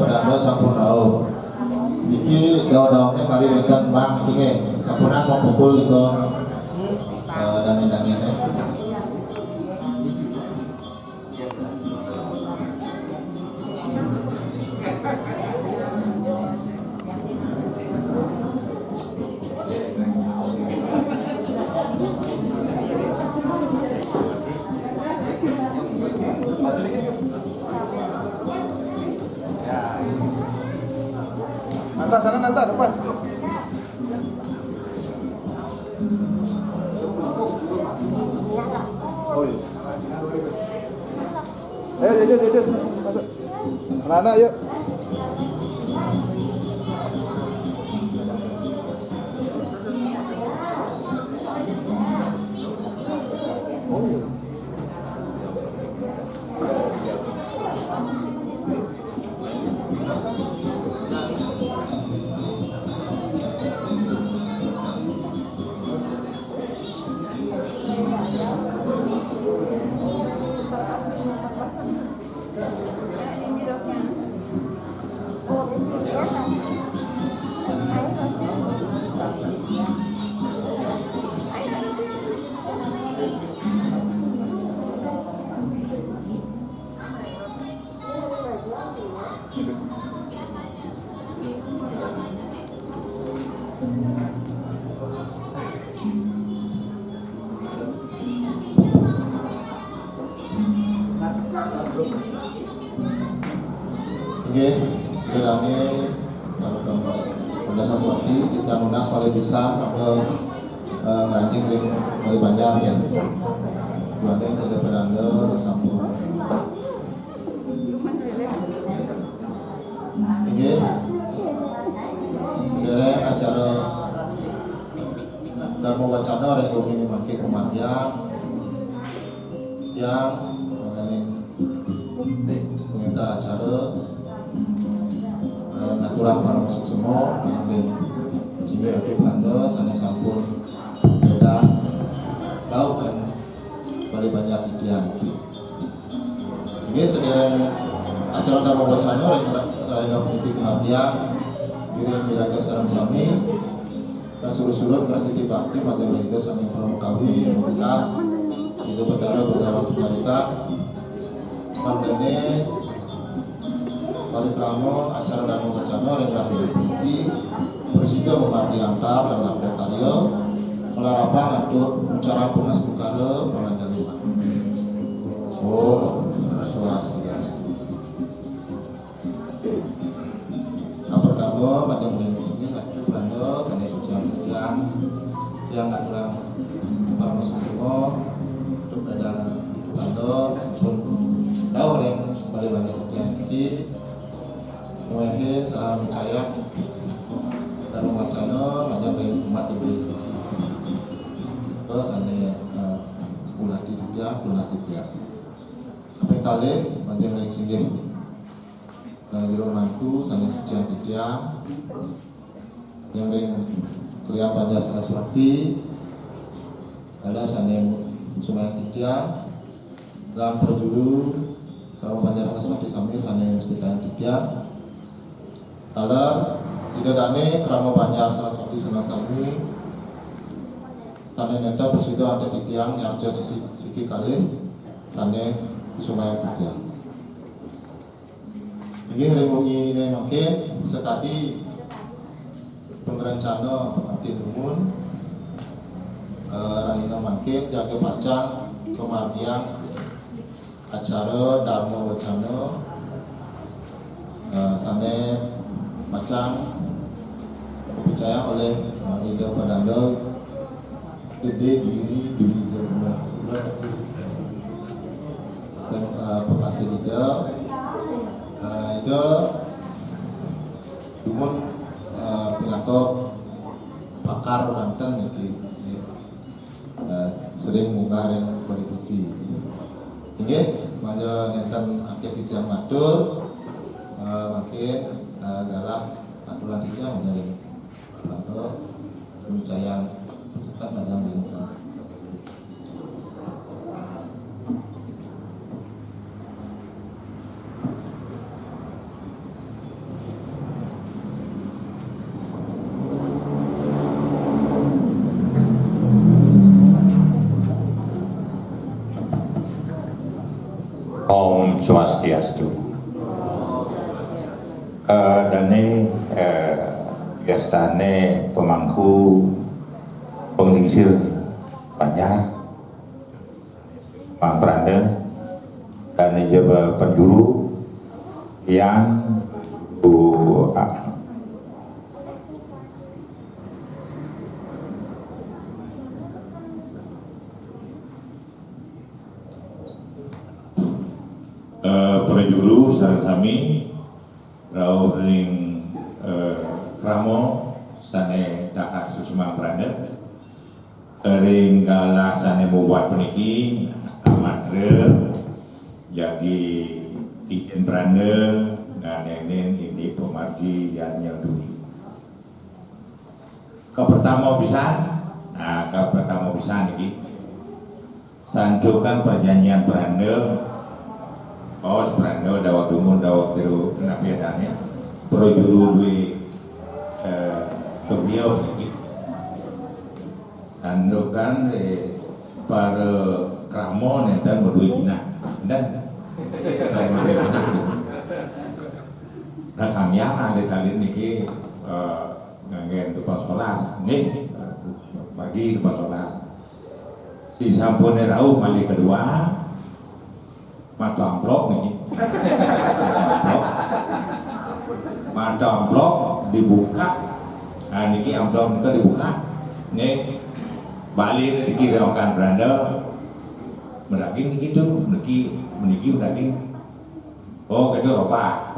pedangnya sampun rauh. Iki daun-daunnya kali dengan bang ini sampunan mau pukul itu dangin-danginnya. Nanta sana, Nanta depan. Oh iya. Ayo, masuk. Anak-anak yuk. Oh iya. Oke, kiranya kalau udah sesuatu kita munas paling bisa ngeranjing ring paling banyak ya. Buatnya ada pedanda sampul. Oke, segera acara dan mau wacana yang ini makin kematian yang pengintar acara aturan para masuk semua mengambil sehingga aku belanda sana sampun beda tahu kan paling banyak ikhtiar ini sedang acara dalam wacana yang politik pengabdian kirim miraga sarang sami dan suruh-suruh berarti bakti macam itu sami promo kami bekas itu berdarah penyarita mandane Parikramo acara dan wacana yang terakhir ini presiden membagi antar dan update karya melarapang untuk bicara pengasukana pengajaran. Oh, swastiastu. Pertama macam ini sini belanda sana sosial yang aturan para masuk semua untuk ada belanda pun tahu yang paling banyak yang di mungkin saya percaya dalam wacana macam umat ini terus ada pulah tiga sampai kali macam yang singgih di rumahku sana sucian tiga yang kuliah pada Saraswati ada sana sungai tiga dalam perjuru kalau pada Saraswati sampai sana mustika tiga kalau tidak dane kerama banyak Saraswati Senasami sana nenta bersida ada di tiang nyarja siki kali sana sungai tiang ini remungi ini makin sekali pengerencana makin rumun raina makin jaga pacang kemardian acara dharma wacana sana macam dipercaya oleh ide pedanda gede diri sebelah dan pekasih ide cuman pengatur pakar Banten gitu sering munggah yang berikuti ini malah nenten aktivitas yang matur makin galak aturan dia menjadi atau percaya kan banyak lingkungan. Om Swastiastu. Dane biasane pemangku pengingsir banyak Mang Pranda dan juga penjuru yang penjuru sami rau ring kramo sane dakar susma Pranda ring galah sane buat peniki amatre jadi ijen Pranda nganenin ini pemargi yang nyadui ke pertama bisa niki sanjukan perjanjian Pranda Pranda dawak dumun dawak tiru nabi adanya projuru duwe kebiau niki sanjukan para kramo nenten berdua kina dan nah kami ada kali niki ngangen depan sekolah nih pagi depan sekolah si sampun rauh mali kedua mata amplop nih mata amplop dibuka nah niki amplop niki dibuka nih balik niki reokan Pranda mendaging niki tuh meniki daging itu robah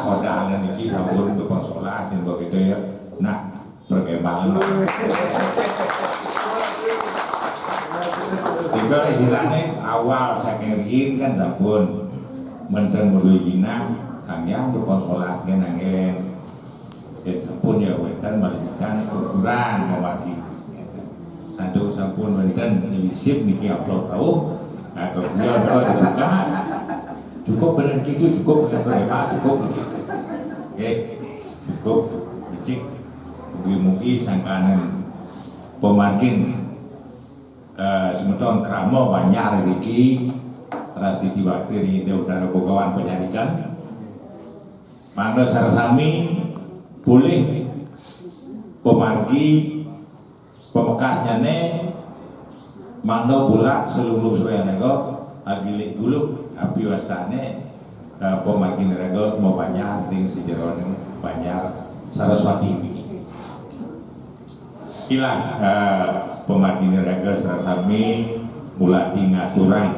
kodangan niki sampun depan sekolah sin begitu ya nah perkembangan tiba istilahnya awal saking riin kan sampun menten melalui bina kanyang depan sekolah ngenangen sampun ya wetan malikan ukuran mewati satu sampun wetan nilisip niki upload tahu atau dia dibuka cukup benar gitu cukup benar berhemat cukup cukup cik mugi-mugi sangkanan pemargin semeton kramo banyak rezeki ras ditiwakti di udara bogawan penyarikan mangga sarasami boleh pemargi pemekasnya mangga bulak seluruh suaya nego agilik dulu api wastane pemargi nego mau banyak ting sejeron banyak Saraswati ini hilang pemargi nego sarasami mulai ngaturang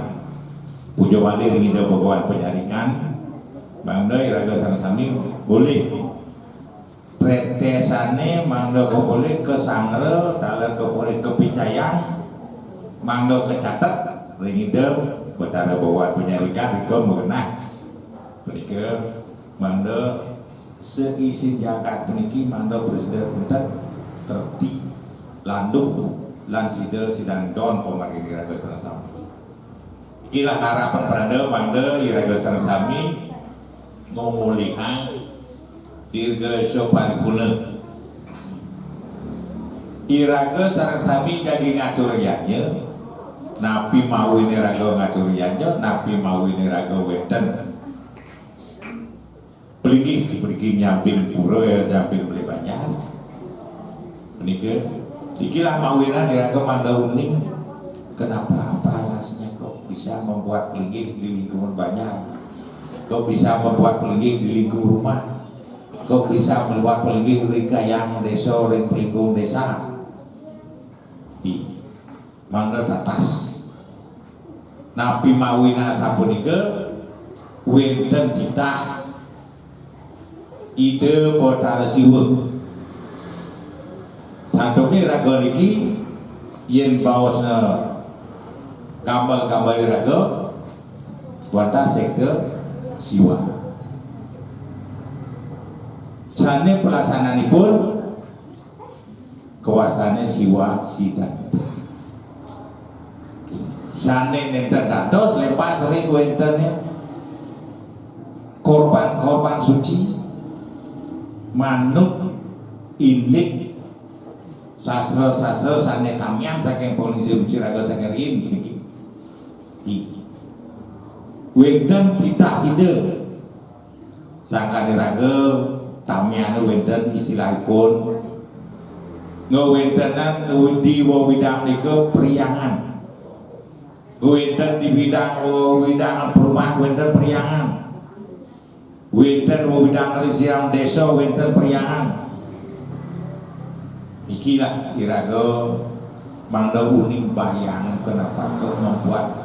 puja wali ringi bogawan penyarikan mangga iraga sarasami boleh pretesane mangga boleh ke sangre dalam boleh kepicayang mangga kecatat ringidem betara bawa penyarikan itu mengenai mereka mangga seisi jagat peniki mangga presiden bentar terti landung lansida sidang don pemargi iraga sarasami inilah harapan Pranda mangga iraga sarasami memulihan dirga paripurna iraga sarasami jadi ngatur yanya napi mawi niraga ngatur yanya napi mawi niraga wetan peligi nyamping pura ya nyamping beli banyak menikah ikilah mawina niraga manda uning kenapa apa alasnya kok bisa membuat peligi di lingkungan banyak kok bisa membuat peligi di lingkungan rumah kok bisa membuat peligi di kayang desa di pelingkung desa di mangga tatas napi mawina sapunika wenten kita ide botar siwek santoke raga niki yen baosna gambar-gambar raga wanta sektor siwa sane pelaksananipun kewasane siwa sidan sane nenten dados lepas sering wenten korban-korban suci manut indik sastra-sastra sane kamyang saking polisi siraga saking rin wenten kita ide sangka diraga tamianu wenten istilahipun ngewentenan di bidang nika priangan wenten di bidang perumahan wenten priangan wenten bidang lisiran desa wenten priangan ikilah iraga mangda uning bayang kenapa kau membuat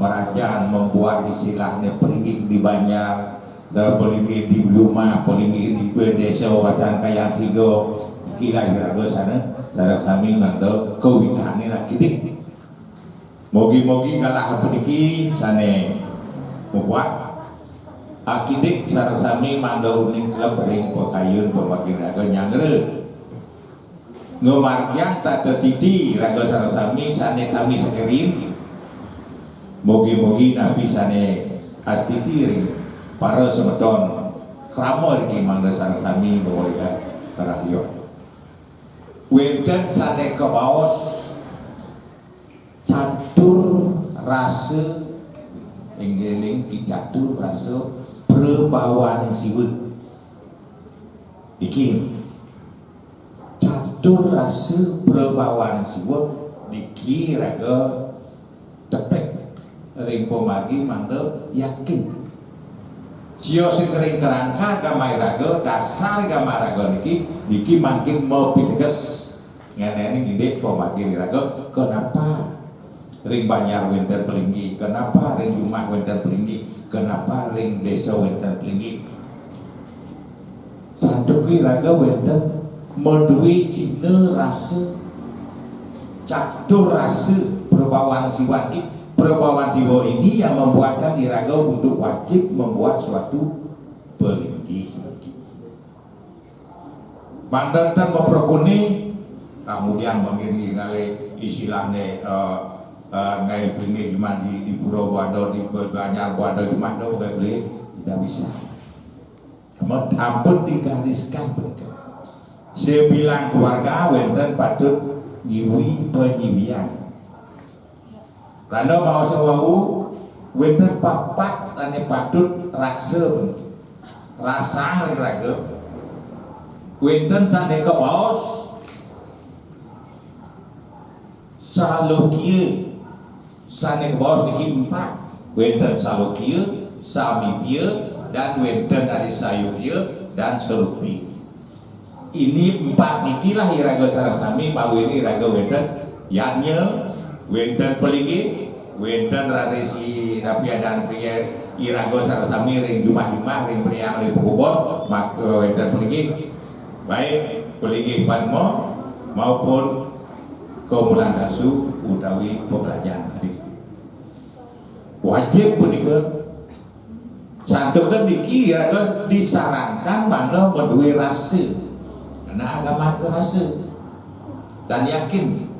merajaan membuat istilahnya peringgi di Banjar dan peringgi di Bluma peringgi di desa wacan kayang tiga ikilah iraga sana sami mangda kewikane lah kitik mogi-mogi kalah peniki sana membuat akidik sarasami mangda uning lebring pekayun pembagi raga nyangre ngomargian tak ketiti raga sarasami sana kami sekerin mogi-mogi nabi sane astiti para semedon kramo iki mangga sareng-sami bawa karahyo wenten sane kebaos catur rasa enggeling ki catur rasa perbawan siwut iki catur rasa perbawan siwut dikira tepek ring pemagi mangga yakin sio sing ring kerangka gamai raga dasar gamai raga niki makin mau piteges ngene gede pemagi raga kenapa ring Banjar wenten pelinggi kenapa ring Jumat wenten pelinggi kenapa ring desa wenten pelinggi santuki raga wenten menduwi cina rasa catur rasa perbawaan siwat perbawaan jiwa ini yang membuatkan iraga untuk wajib membuat suatu pelinggi. Banten memperkuni kemudian mengiringi kali istilahnya ngai pelinggi cuma di Pulau Wado di Banjar Wado cuma do beli tidak bisa. Namun ampun digariskan mereka. Sebilang keluarga wenten patut nyiwi penyiwian. Randa mau sewau wenten papat ane patut raksa rasang lagi wenten sane ke baos salokia sane ke baos niki 4 wenten salokia samipia dan wenten dari sayupia dan serupi ini 4 nikilah iraga sarasami pawini iraga wenten yaknya wenten pelinggi wenten radesi rapia dan pria irago sarasami ring jumah-jumah ring priang ring pukubor maka wenten pelinggi baik pelinggi padmo maupun keumulan dasu utawi pembelajaran wajib punika santukan niki irago disarankan mangga menduwe rasa karena agama kerasa dan yakin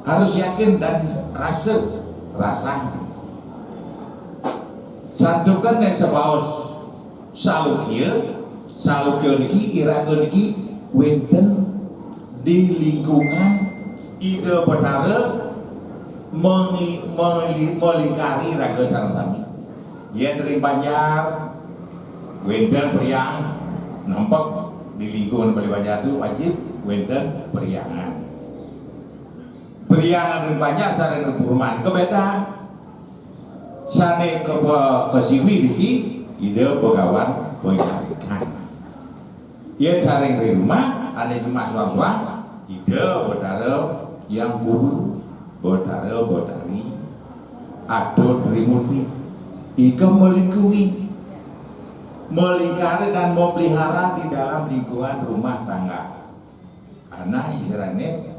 harus yakin dan rasa santukan yang sebaos salukia niki iraga niki wenten di lingkungan ide betara melingkari raga sarasami yang dari Banjar wenten priang nampak di lingkungan Banjar itu wajib wenten priangan priangan banyak sareng perumahan kebeda sane ke siwi niki ide pegawan penyaringan yen sareng di rumah ane cuma suang-suang ide betara yang guru betara betari atau trimuti ika melingkari dan memelihara di dalam lingkungan rumah tangga karena istilahnya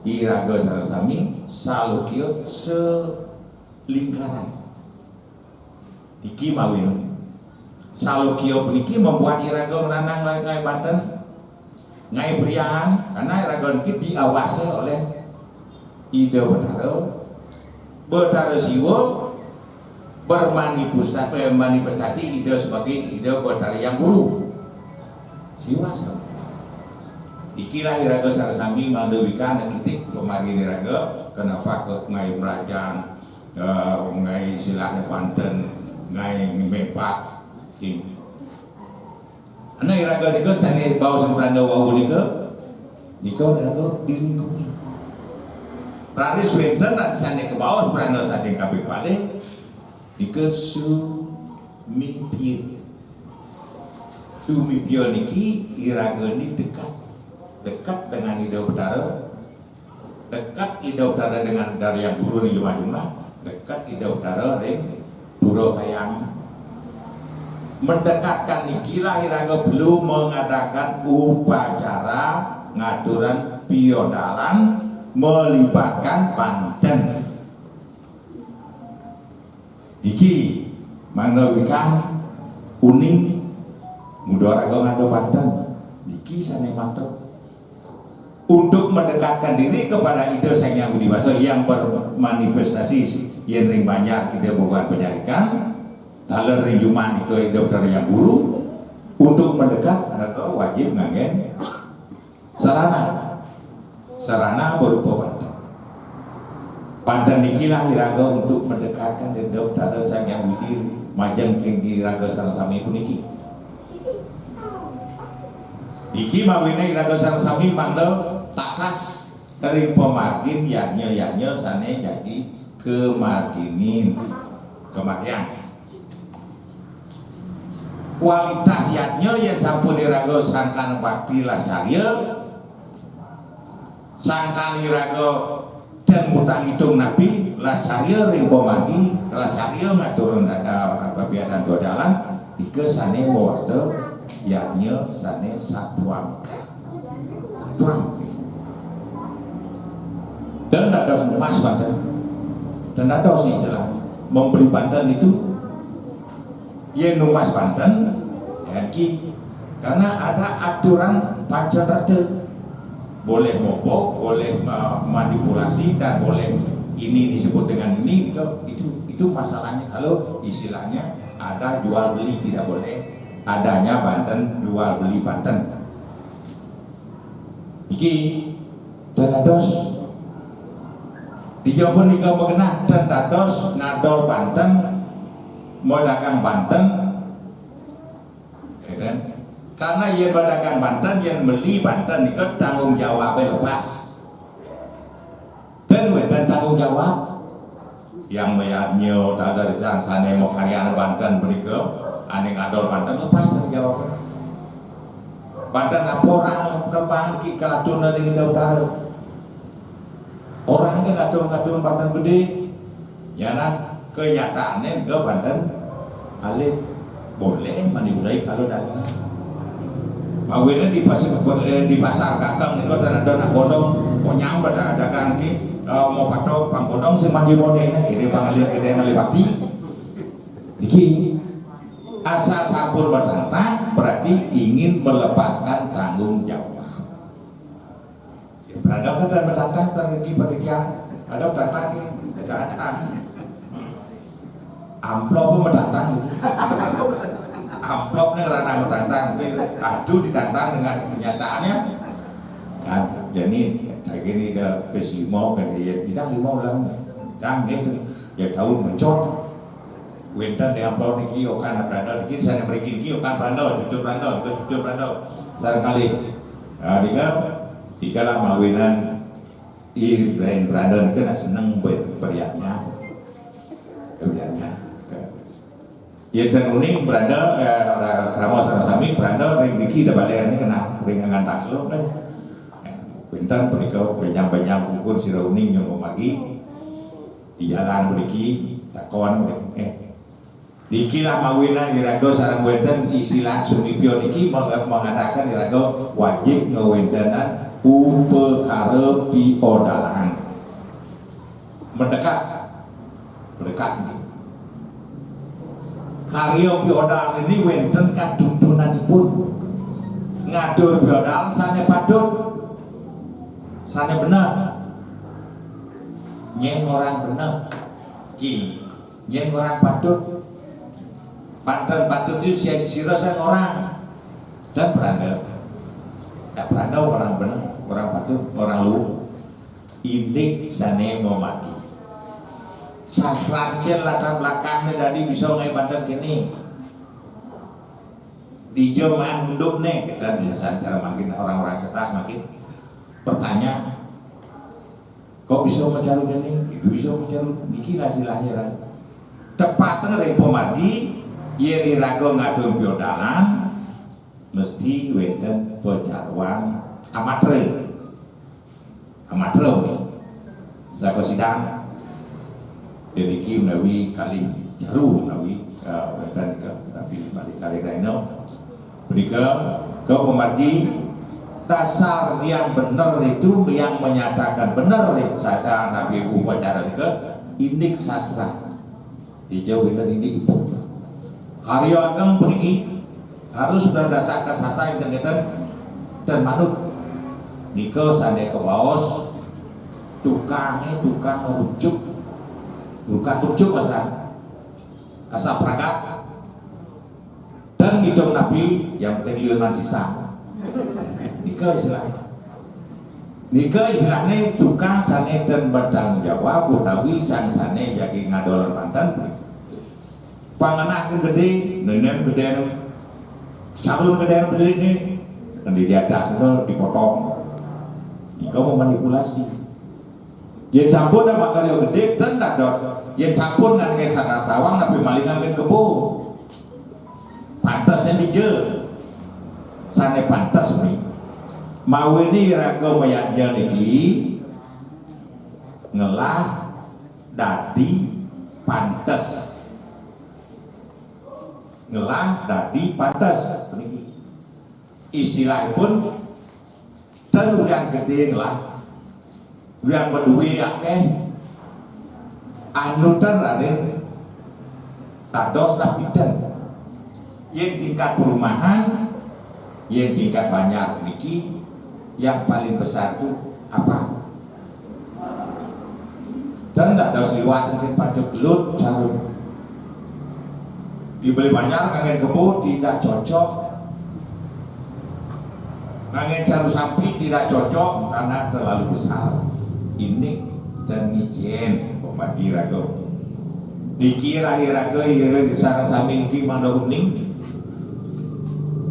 iraga sarasami salukio selingkaran iki mawin salukio niki membuat iraga menanang ngai Banten ngai priangan karena iraga niki diawasi oleh ide betara siwa bermanifestasi ide sebagai ide betara yang guru siwa ikilah iraga sarasami mandewikan kitik pemari iraga kenapa ke ngai merajang ngai istilahnya Banten ngai Mempak ting ana iraga dika sane bawa sempranda wau dika iraga dilingkungi praris wenten nanti sane ke bawah sempranda sane kabeh balik dika Sumipio niki iraga ni dekat dengan Ida Utara, dekat Ida Utara dengan dari yang Buru di Jumah-Jumah, dekat Ida Utara dengan Puro Kayang. Mendekatkan nikilah iraga belum mengadakan upacara ngaturan piodalan melibatkan Banten. Iki manggawikan uning mudaraga ngado Banten niki sane mantep untuk mendekatkan diri kepada ide Sang Hyang Widi Waso yang bermanifestasi yen ring banyak ide bukan penyarikan daler ring juman ke ide Utara yang Buru untuk mendekat atau wajib nganggen sarana berupa Banten nikilah iraga untuk mendekatkan ide Utara Sang Hyang Widi majeng king iraga sarasami puniki iki mawine iraga sarasami mangda takas dari pemargin yaknya sane jadi kemarginin kualitas yaknya yang sampun iraga sangkan bakti lasarya sangkan iraga dan mutang hitung nabi lasarya ring pemargi lasarya ngaturun dada babiadan dodalan dike sane mawarta yaknya sane satuang dan ada emas Banten dan ada istilah membeli Banten itu ya numas Banten karena ada aturan pacarate boleh mogok, boleh manipulasi dan boleh ini disebut dengan ini itu masalahnya kalau istilahnya ada jual beli tidak boleh adanya Banten jual beli Banten iki dados dijawab nikah mengenah dan dados ngadol Banten modakan Banten ya kan? Karena ia modakan Banten yang beli Banten itu tanggung jawabnya lepas dan weten tanggung jawab yang meyaknya tak ada risang sana mau karyan Banten berikut ane ngadol Banten lepas tanggung jawab Banten apa orang kembang ki kalatun dari Ida Utara orang kan ngadol Banten gede ya nak kenyataannya ke Banten alih boleh manipulasi kalau dagang mawinnya di pasar kakang nih kau ada nak bodong konyang pada dagang ki mau patok pangkodong si manji modenya kiri pangalir gede ngalibati iki asal sampul bertantang berarti ingin melepaskan tanggung jawab. Ada kata bertantang terlebih pada ada bertantang tidak ada. Amplop pun bertantang. Amplopnya ranah bertantang, aduh ditantang dengan kenyataannya. Kan, jadi kayak gini dia pesimau kan dia tidak limau lah, kan gitu ya tahu mencot. Wenten yang amplop niki okan brando niki saya beri niki okan brando cucur brando sekali tiga lah mawinan brain brando niki nak seneng beriaknya ya dan uning brando kramo sarasami brando ring niki dah balik ni kena ring angan takluk deh wenten perikau penyam ukur sira uning yang magi di jalan beriki takon dikilah mawinan iraga sareng wenten istilah Sumipio niki mengatakan iraga wajib ngewentenan upekara piodalan mendekat karya piodalan ini wenten kadudunanipun ngadur piodalan sane padut sane bener nyeng orang bener nyeng orang padut Banten itu sira orang dan Pranda orang benar, orang patut, orang lu intik sane mau mati sasrancil latar belakangnya tadi bisa ngebanten gini di zaman hidup nih kita biasa cara makin orang-orang cerdas makin bertanya kok bisa mencari gini itu bisa mencari bikin hasil lahiran tepatnya dari pemadi yang rago ngatur biodalan mesti wenten pejaruan amatre saya sidang dediki menawi kali jaru menawi wenten ke tapi balik kali reno berika ke pemargi dasar yang benar itu yang menyatakan benar saya nabi upacara ke indik sastra dijauh dan indik itu karya ageng pergi harus berdasarkan sastra yang dan manut niko sande ke baos tukang rujuk asal pragat dan hidup nabi yang penting yuman sisa nikah istilahnya tukang sane dan bertanggung jawab utawi sang sane jadi ngadolar pantan panganak gede nenek gede sabun gede ini dan di atas itu dipotong nikah memanipulasi yang campur dan makarya gede dan dados yang campur dengan sangat tawang tapi malingan ke kebo pantasnya dije sane pantas nih mau ini raga mayatnya niki ngelah dadi pantas niki istilah pun telu yang gede ngelah yang berduit akeh anutan raden tados tapitan yang tingkat perumahan yang tingkat banyak niki yang paling besar itu apa dan tidak ada seliwat mungkin pajak gelut sarung dibeli banyak kangen kebo tidak cocok kangen caru sapi tidak cocok karena terlalu besar ini dan ngijen pemadi rago dikira rago ya sarang sami niki manda uning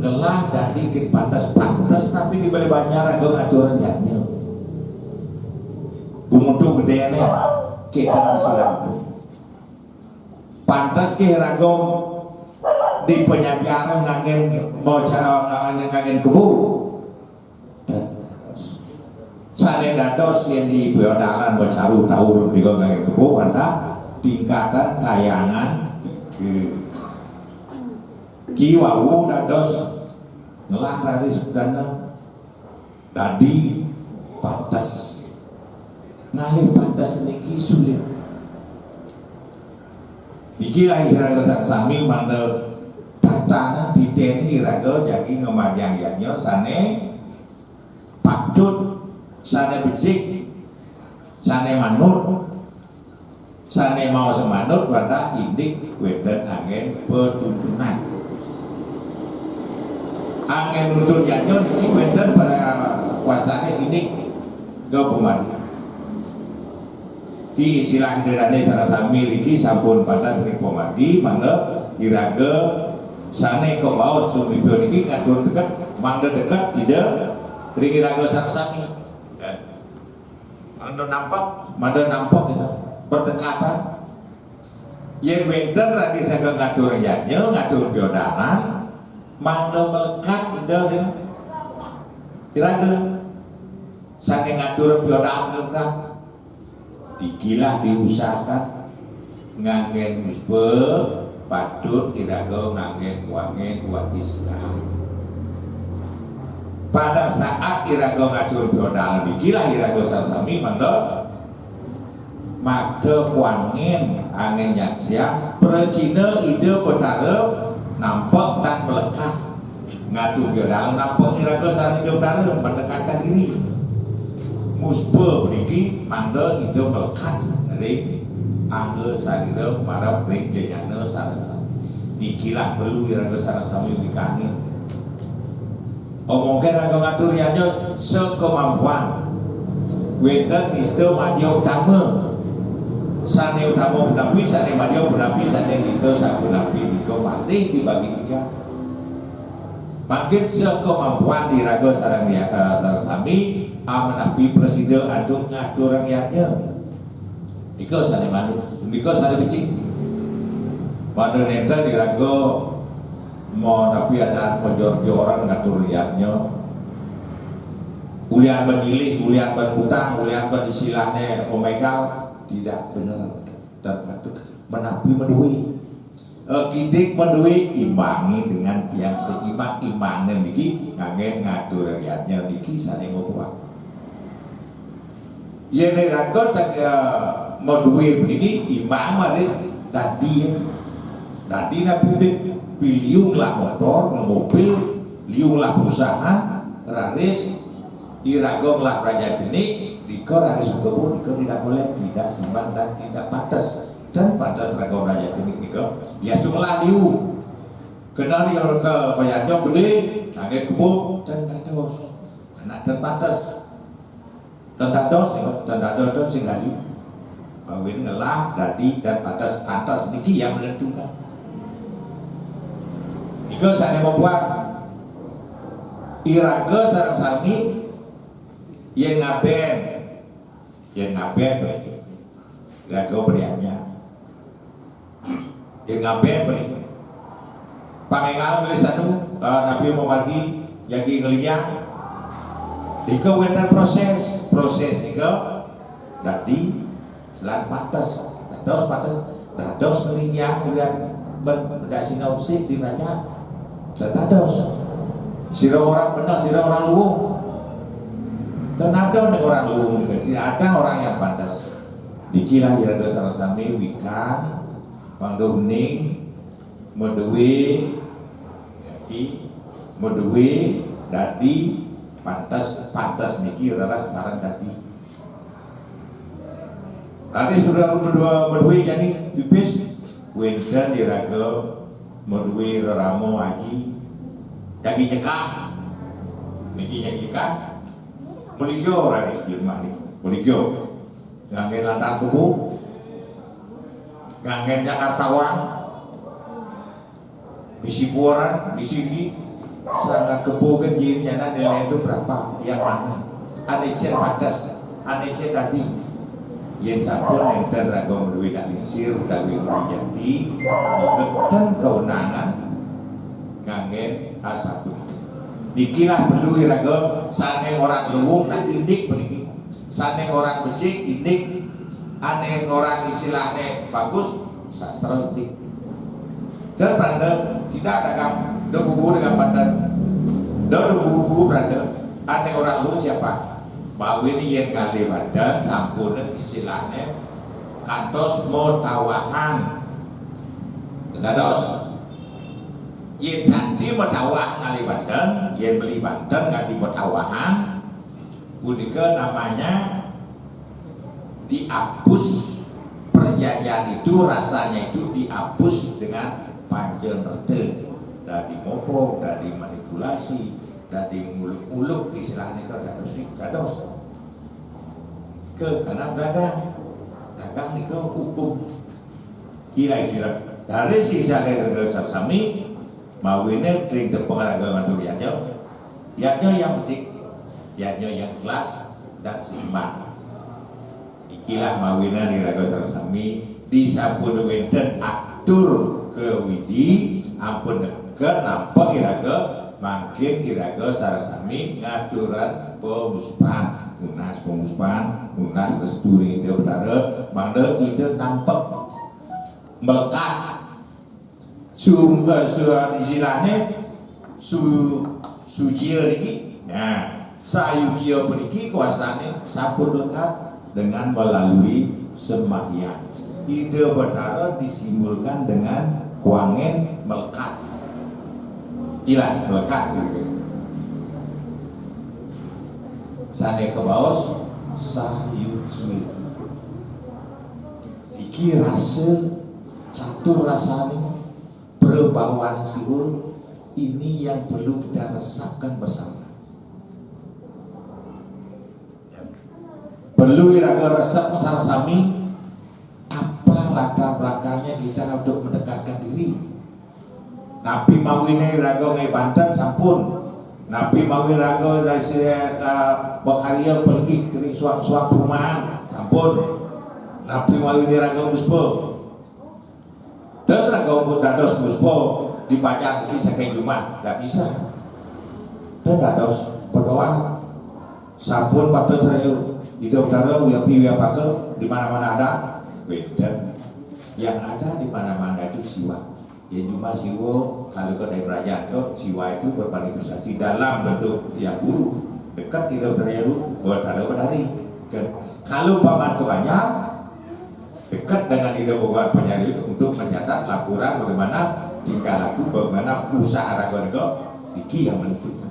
gelah dan dikit pantas tapi dibeli banyak rago aturan jatnya bumutu gedenya kita disilang pantas ke rago di penyajaran ngangen bocah ngangen kebu sane dados yang di biodalan bocaru tahu di ngangen kebu anda tingkatan kayangan ke kiwau dados ngelah dari sudana tadi pantas ngalih pantas niki sulit iki lah iraga sami mangga tatana diteni iraga jagi ngemajang sane patut sane becik sane manut sane mau semanut pada indik weden angin petuntunan angin nuntun yanyon ini weden pada kuasanya ini ke pemadi di istilah derane sana sami riki sampun pada sering pemadi mangga iraga sane ke bawah sumibio niki ngatur dekat mangga dekat tidak riki iraga sana sami mangga nampak gitu berdekatan yang weden radi saya ngatur yanyo ngatur biodalan mangga melekat indah iraga saking ngatur biodalan melekat ikilah diusahakan ngangen muspe patut iraga ngangen wangen watiskan pada saat iraga ngatur biodalan ikilah iraga sami mangga maka wangen angin yang siap percina ide betara nampak dan melekat ngatur biodalan nampak iraga saling biodalan mendekatkan diri muspe beriki mangga ide melekat dari angga sarira marap baik jayana sarang ikilah perlu iraga sarang sami dikani omongkan iraga ngatur yanyo sekemampuan weten istilah maju utama sane utama penapi, sane madya penapi, sane nito sa penapi niko mati dibagi tiga. Makin sekemampuan diraga sarang sami menapi presiden aduk ngatur rakyatnya. Niko sane manu, niko sane bicik. Manu neta diraga mau tapi ada penjor orang ngatur rakyatnya. Ulian menilih, ulian berhutang, ulian beristilahnya omega tidak benar terpatut menapi medui. Kidik medui imbangi dengan yang seimbang imbangnya niki ngagen ngatur rakyatnya niki saling ngobrol. Yang dirakot tak medui niki imbang maris tadi nabi piliung lah motor, mobil, liung lah perusahaan, raris iragong lah raja jenik dikor harus berkebun, dikor tidak boleh, tidak sembang dan tidak pantas. Dan pantas ragong raja jenik dikor biasa lah liu kena dia ke bayarnya gede kaget kebun dan dados anak dan pantas dan dados sing tadi kawin ngelah dadi dan pantas niki yang menentukan dikor sana membuat iraga sareng sami yang ngaben berarti iraga berianya yang ngaben berarti pangengal tulisan Nabi Muhammad yagi ngeliang dika wetan proses dika dadi lan pantas dados ngeliang kuliah berdasi nausik di raja dados sira orang benar sira orang luwung dan ada orang luwung, tidak ada orang yang pantas. Dikilah iraga sareng sami wikan, pangdoning, medue, dadi pantas niki rara sareng dadi. Tadi sudah medue jadi pipis, wenten iraga medue raramo aji, jadi nyekak, niki nyekak. Meligyo orang di rumah ini, meligyo, ngangen lantar tubuh, ngangen Jakartawan, misi buaran, misi ini, sangat kebu genjirnya nilai itu berapa, yang mana, anecen pantas, anecen tadi, yang sampun yang teragam duit dari sir, dari jadi, dan kewenangan, ngangen asap. Dikilah perlu iraga saneng orang luwung nak indik peniki saneng orang becik indik aneh orang istilahnya bagus sastra indik dan pada tidak ada buku dengan pandan dan buku berada aneh orang luwung siapa bahwa ini yang kali badan sampun istilahnya kantos motawahan dados yen santi metawah ngali badan, yen beli badan ganti metawahan, punika namanya dihapus perjanjian itu rasanya itu dihapus dengan panjen rete, dari ngopo, dari manipulasi, dari muluk-muluk istilahnya kados ke karena dagang itu hukum kira-kira dari sisa dari sami mawine kering tepung agama duriannya yang becik yang kelas dan seimbang ikilah mawina diraga sarasami disampun wenten atur ke widi ampun ke nampak iraga makin iraga sarasami ngaturan pemuspan munas resturi ide utara mangde ide nampak melekat istilahnya sujia niki. Nah, sayujia niki kuasane sampun lekat dengan melalui sembahyang. Ide betara disimbolkan dengan kuangen melekat. Ilah melekat gitu. Sane ke baos sayujia. Iki rasa catur rasanya berbawaan siul ini yang perlu kita resapkan bersama. Perlu iraga resap bersama-sami Nabi mawine raga ngai Banten sampun. Nabi mawin raga dari Bakaria pergi ke suang-suang perumahan sampun. Nabi mawin raga muspo. Dan raga dados muspo dipajang kisah kayak Jumat, nggak bisa. Dan dados berdoa sampun patut rayu di utara wiapi wiapake di mana-mana ada beda. Yang ada di mana-mana itu siwa. Ya cuma siwa kalau ke daerah kerajaan itu siwa itu bermanifestasi dalam bentuk yang buruk dekat tidak terlalu berada berhari. Kalau paman kebanyak dekat dengan ide bukan penyari untuk mencatat laporan bagaimana tingkah laku, bagaimana usaha raga-raga iki yang menentukan.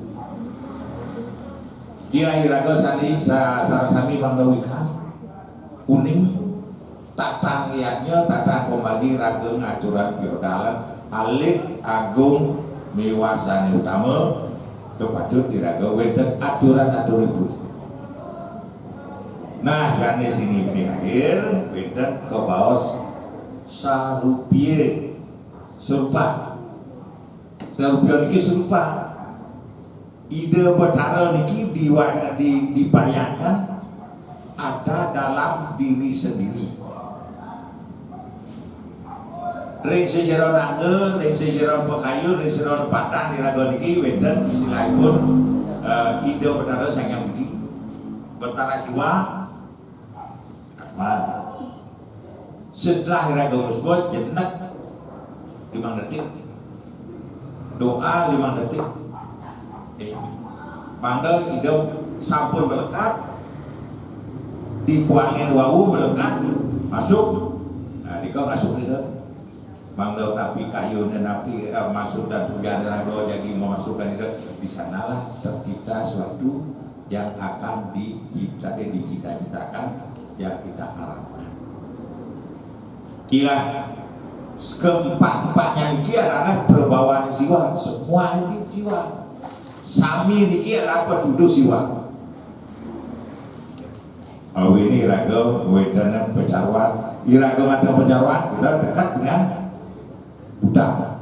Kira-kira sani sarasami menggawikan kuning tatang liatnya tatang pembagi raga aturan feodalan alik agung miwasane utama kepatut diraga wenten aturan-aturan itu. Nah karena sini di akhir wenten ke bawah sarupie serupa niki serupa ide betara niki dibayangkan ada dalam diri sendiri. Ring sejeron nangge, ring sejeron pekayu, ring sejeron patah di raga niki wenten istilahipun ide betara sangat niki betara siwa akmal. Setelah raga musbut jenak 5 detik, doa 5 detik. Mangga ide sampun melekat, dikuangin wau melekat masuk. Nah dikau masuk ide. Mangga napi kayu dan napi masuk dan hujan dan jadi memasukkan itu di sanalah tercipta suatu yang akan dicita-citakan yang kita harapkan. Kira keempat-empatnya niki adalah berbawaan siwa, semua ini siwa. Sami niki adalah penduduk siwa. Ini raga wedana pecarwan, iraga mata pecarwan kita dekat dengan Buddha,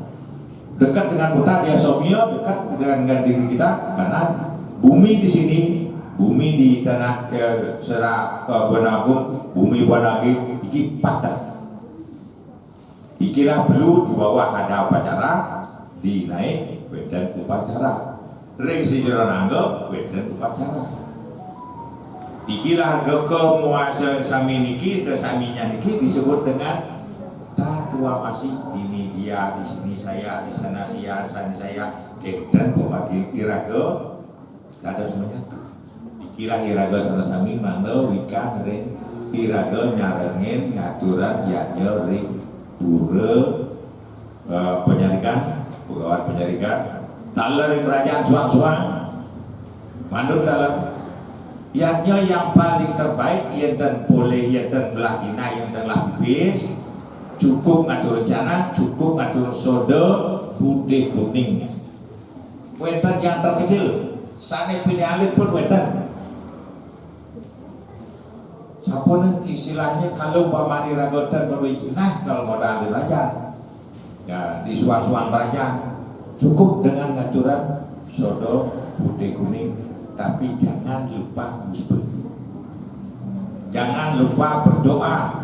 dekat dengan Buddha dia somio, dekat dengan diri kita karena bumi di sini, bumi di tanah serak Benagung, bumi Wanagi iki patah. Ikilah perlu di bawah ada upacara, dinaik wedan upacara, ring sejeron anggo wedan upacara. Ikilah kemuasa sami niki, kesaminya niki disebut dengan tatua masih ini dia di sini saya di sana saya dan pembagi iraga ada semuanya. Ikilah iraga sana sami mangga wika ring iraga nyarengin ngaturan yaknya ring pura penyarikan pegawai penyarikan taler ring kerajaan suang-suang manut dalam yaknya yang paling terbaik yang dan boleh yang dan belah dina yang dan lah bibis cukup ngatur rencana, cukup ngatur sodo, putih kuning. Wenten yang terkecil, sane pilih alit pun wenten. Sapun istilahnya kalau pamani ragotan berwujud, kalau modal di raja, ya di suang-suang raja, cukup dengan ngaturan sodo, putih kuning, tapi jangan lupa musbah. Jangan lupa berdoa.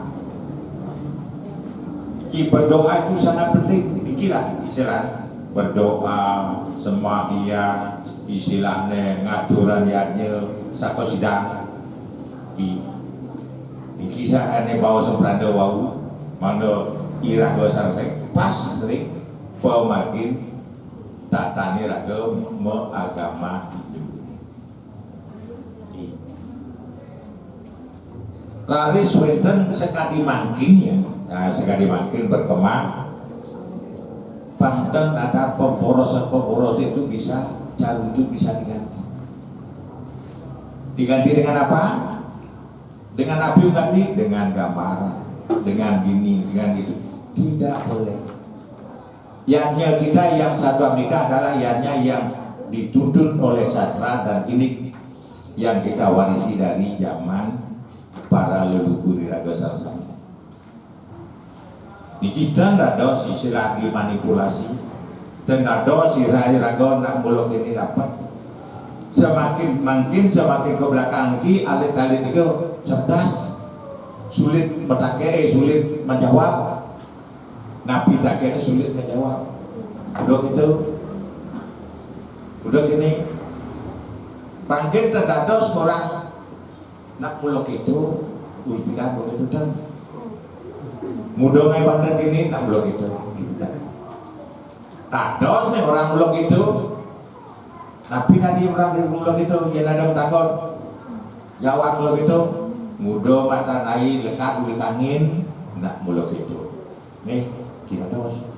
Berdoa itu sangat penting. Ikilah istilah berdoa, sembahyang, istilahnya ngaturan yatnya sako sidang. Iki sakane bawa sempranda wau, mangga irah gosar saya pas sering pemakin tatane raga agama itu. Laris wenten sekali mangkin ya. Nah, sekali makin berkembang Banten ada pemborosan itu bisa jalur itu bisa diganti dengan apa? Dengan api ganti dengan gambar, dengan gini, dengan itu tidak boleh. Yanya kita yang satu Amerika adalah yanya yang dituntun oleh sastra dan ini yang kita warisi dari zaman para leluhur raga sama. Di kita ada istilah dimanipulasi tenado sirah-irago nak muluk ini dapat. Semakin makin semakin ke belakang lagi alit-alit itu cerdas, sulit bertake, sulit menjawab. Nabi takenya sulit menjawab. Udah gitu, udah gini, bangkit terdados orang nak muluk itu, bilang muluk itu dan mudah ngai bandar ini nak muluk itu, tados nih orang muluk itu. Nabi nanti orang di muluk itu jangan ada takut jawab muluk itu mudah mata naik lekat ulik angin nak muluk itu nih kita terus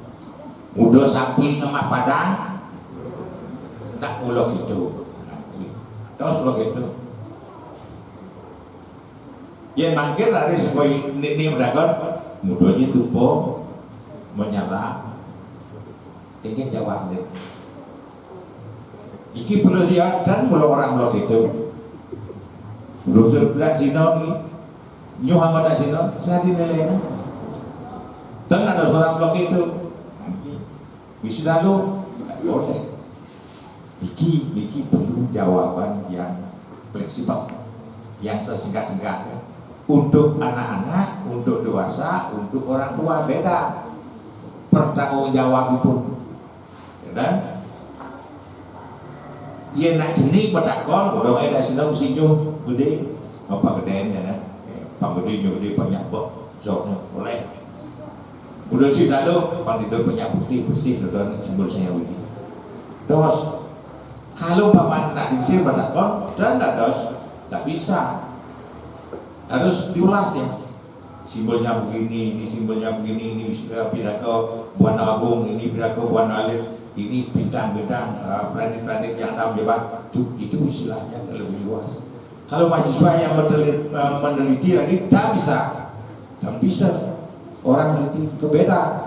mudah sapi ngemak padang nak muluk itu terus muluk itu yang mangkir dari sebuah ini berdagon mudahnya tupo menyala ingin jawab deh. Iki persiapan mula orang blok itu. Rasul bilang sino ni, nyuhang ada sino, saya dinilai. Dan ada seorang blok itu, bisa lalu, boleh. Iki perlu jawaban yang fleksibel, yang sesingkat-singkatnya. Untuk anak-anak, untuk dewasa, untuk orang tua beda. Pertanggung jawab itu, dan dia nak jenis bertakon, orang ada senang sinyo gede, apa gede ya, pambudi gede banyak bok, zoknya boleh. Udah sih lalu pandido banyak putih bersih dan simbol saya ini. Terus kalau paman nak disir bertakon dan dados tak bisa, harus diulas ya. Simbolnya begini, ini simbolnya begini, ini pidato Buana Agung, ini pidato Buana Alit. Ini bintang-bintang planet-planet yang dalam jabat itu istilahnya lebih luas. Kalau mahasiswa yang meneliti lagi tak bisa orang meneliti kebeda.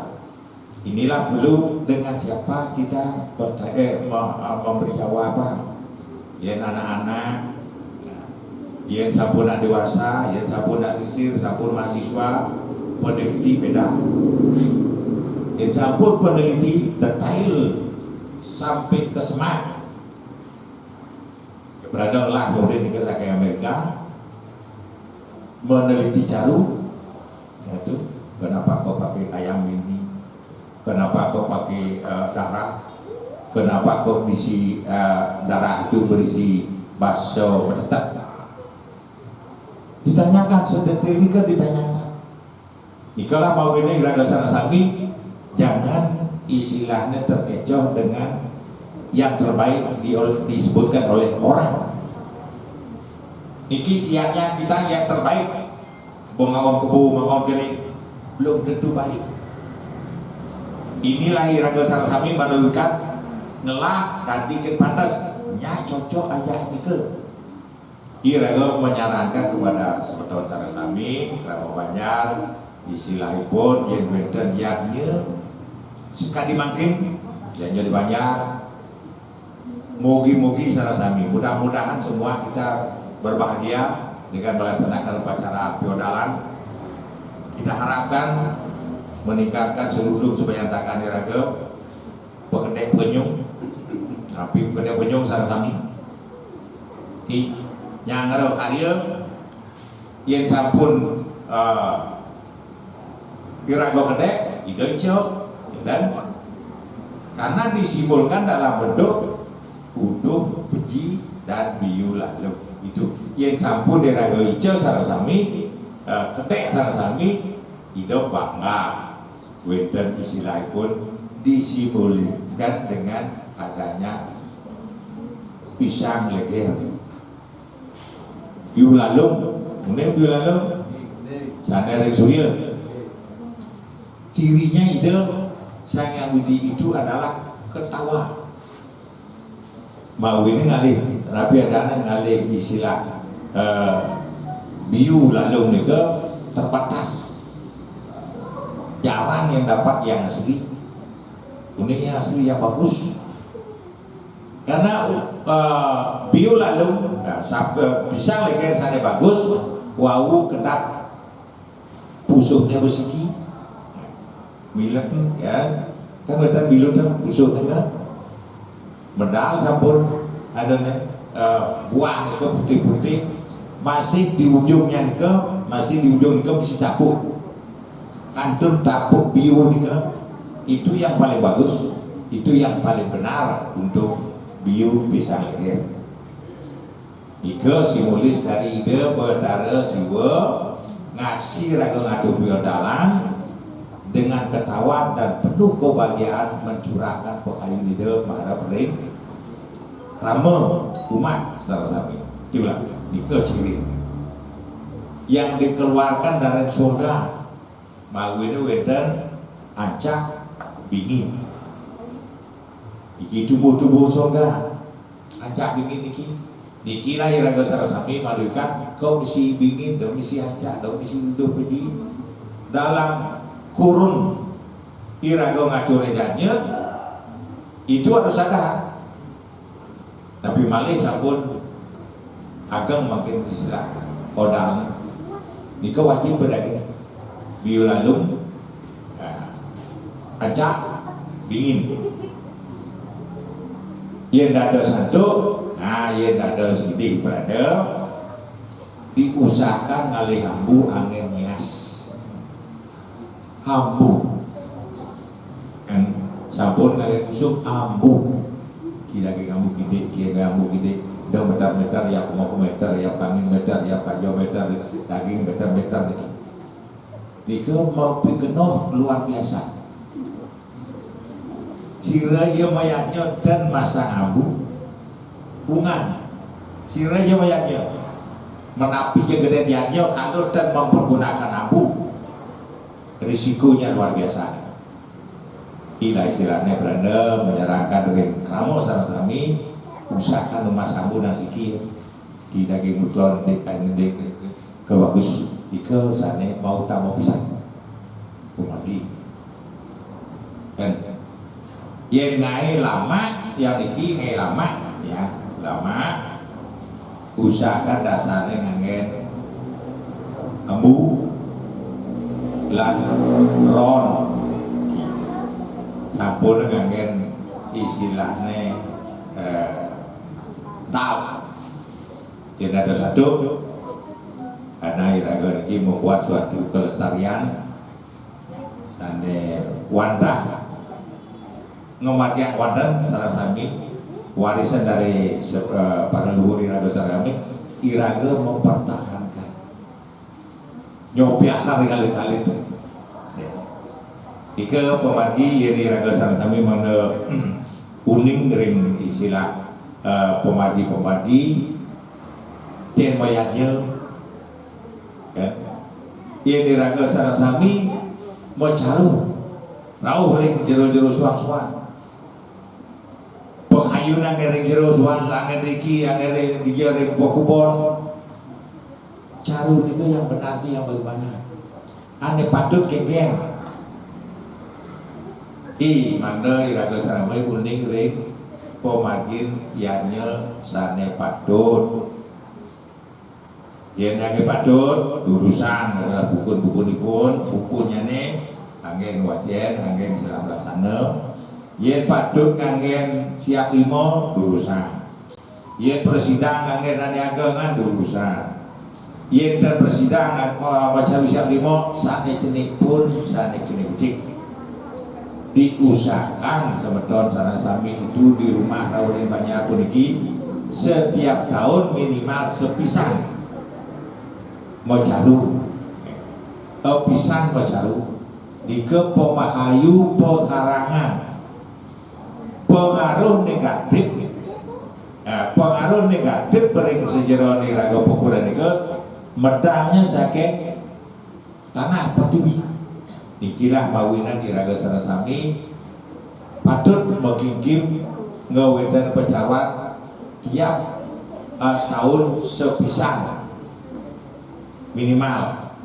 Inilah perlu dengan siapa kita memberi jawaban. Yang anak-anak, yang sabun anak dewasa, yang sabun anak isir, sabun mahasiswa, peneliti beda. Yang sabun peneliti detail sampai ke semak. Berada lah boleh dikasih ke Amerika meneliti jarum. Itu kenapa kau pakai ayam ini? Kenapa kau pakai darah? Kenapa kau berisi darah itu berisi bakso berdetak? Ditanyakan sedetail ini kan ditanyakan. Ikalah mau ini Raga Sarasami. Jangan istilahnya terkecoh dengan yang terbaik disebutkan oleh orang. Niki kiatnya kita yang terbaik, bengawan kebu, bengawan kering, belum tentu baik. Inilah Raga Sarasami menunjukkan ngelah dan dikit pantas, nya cocok aja itu. Iraga menyarankan kepada sebetulnya Sarasami, Raga Banjar, istilahipun yang benten yaknya sekali makin yang jadi banyak. Mogi-mogi Sarasami, mudah-mudahan semua kita berbahagia dengan melaksanakan upacara feodalan. Kita harapkan meningkatkan seluruh supaya takan diraga pekedek penyung, tapi pekedek penyung Sarasami yang ada karya yang sampun diraga kedek ide cok. Dan karena disimbolkan dalam bentuk utuh, beji, dan biu lalu itu yang sampun diraga hijau Sarasami, ketek Sarasami hidup bangga. Wenten istilah pun disimboliskan dengan adanya pisang leger. Biu lalu, mungkin biu lalu, sana reksuya. Cirinya hidup Sang Yang Widi itu adalah ketawa. Mau ini ngalih, tapi ada ngalih istilah biu lalu mereka terbatas. Jarang yang dapat yang asli. Uniknya asli yang bagus. Karena biu lalu pisang leger sana bagus, wau ketat, pusuknya bersiki. Milet ya kan wetan bilu kan busuk kan medal sampun ada buah itu putih-putih masih di ujungnya ke masih di ujung ke bisa tapuk kantun tapuk biu itu yang paling bagus, itu yang paling benar untuk biu pisang leher. Ika simulis dari ide betara siwa ngaksi raga ngadu dalang dengan ketawa dan penuh kebahagiaan mencurahkan pekayu ide pada pering rame umat sarasami. Itulah ika ciri yang dikeluarkan dari surga mawinu weten acak bingin iki tubuh surga acak bingin niki lah yang raga sarasami madukan kau misi bingin dan misi acak dan misi hidup pergi dalam kurun iraga ngacur regatnya itu harus ada tapi malih sampun ageng makin istilah odang nika wajib berdaging biolalung acak bingin yang ada satu yang ada sidik berada diusahakan ngalih hambu angin nias hambu kan sampun ngalih usuk hambu kira hambu gede kira hambu gede dah meter-meter ya meter ya kangin meter ya kajo meter daging meter-meter nika mau pikenoh luar biasa siraya mayatnya dan masa hambu bungan siraya mayatnya menapi kegedeannya kalau dan mempergunakan hambu risikonya luar biasa. Ila istilahnya beranda menyerahkan dengan kamu sama-sami usahakan rumah sambu dan sikir di daging mutlon di ke bagus ike sana mau tak mau pisang lagi kan yang ngai lama yang iki ngai lama ya lama usahakan dasarnya ngangen ambu lan ron sampun ngangen istilahnya tahu tidak ada satu karena iraga ini membuat suatu kelestarian dan wadah ngomatiak wadah sarasami warisan dari para leluhur iraga sarasami iraga mempertahankan nyobiakan kali-kali itu ika pemagi iraga sarasami mana uning ring istilah pemadi ten mayatnya kan yang diraga sarasami mau caru rauh ring jero-jero suang-suang penghayunan ring jero suang langit riki yang ring ring kubon caru itu yang benar yang bagaimana ane patut kengkeng manda iraga sarasami uning ring pemagin ianya sane patut yang nage patut urusan adalah bukunya nih angin wajen angin silam laksana yang patut angin siap limo urusan yang persidang angin raniaga urusan yang terpersidang macam siap limo sane cenik pun sane cenik cik diusahakan semeton sarasami itu di rumah rawuh banyak puniki setiap tahun minimal sepisang mocaru pisang mocaru di ke pemahayu pekarangan pengaruh negatif bering sejarah raga pukulan itu medangnya sakit tanah pertiwi ikilah mawinan iraga sarasami patut mengkikim ngewedan pejabat tiap tahun sepisang minimal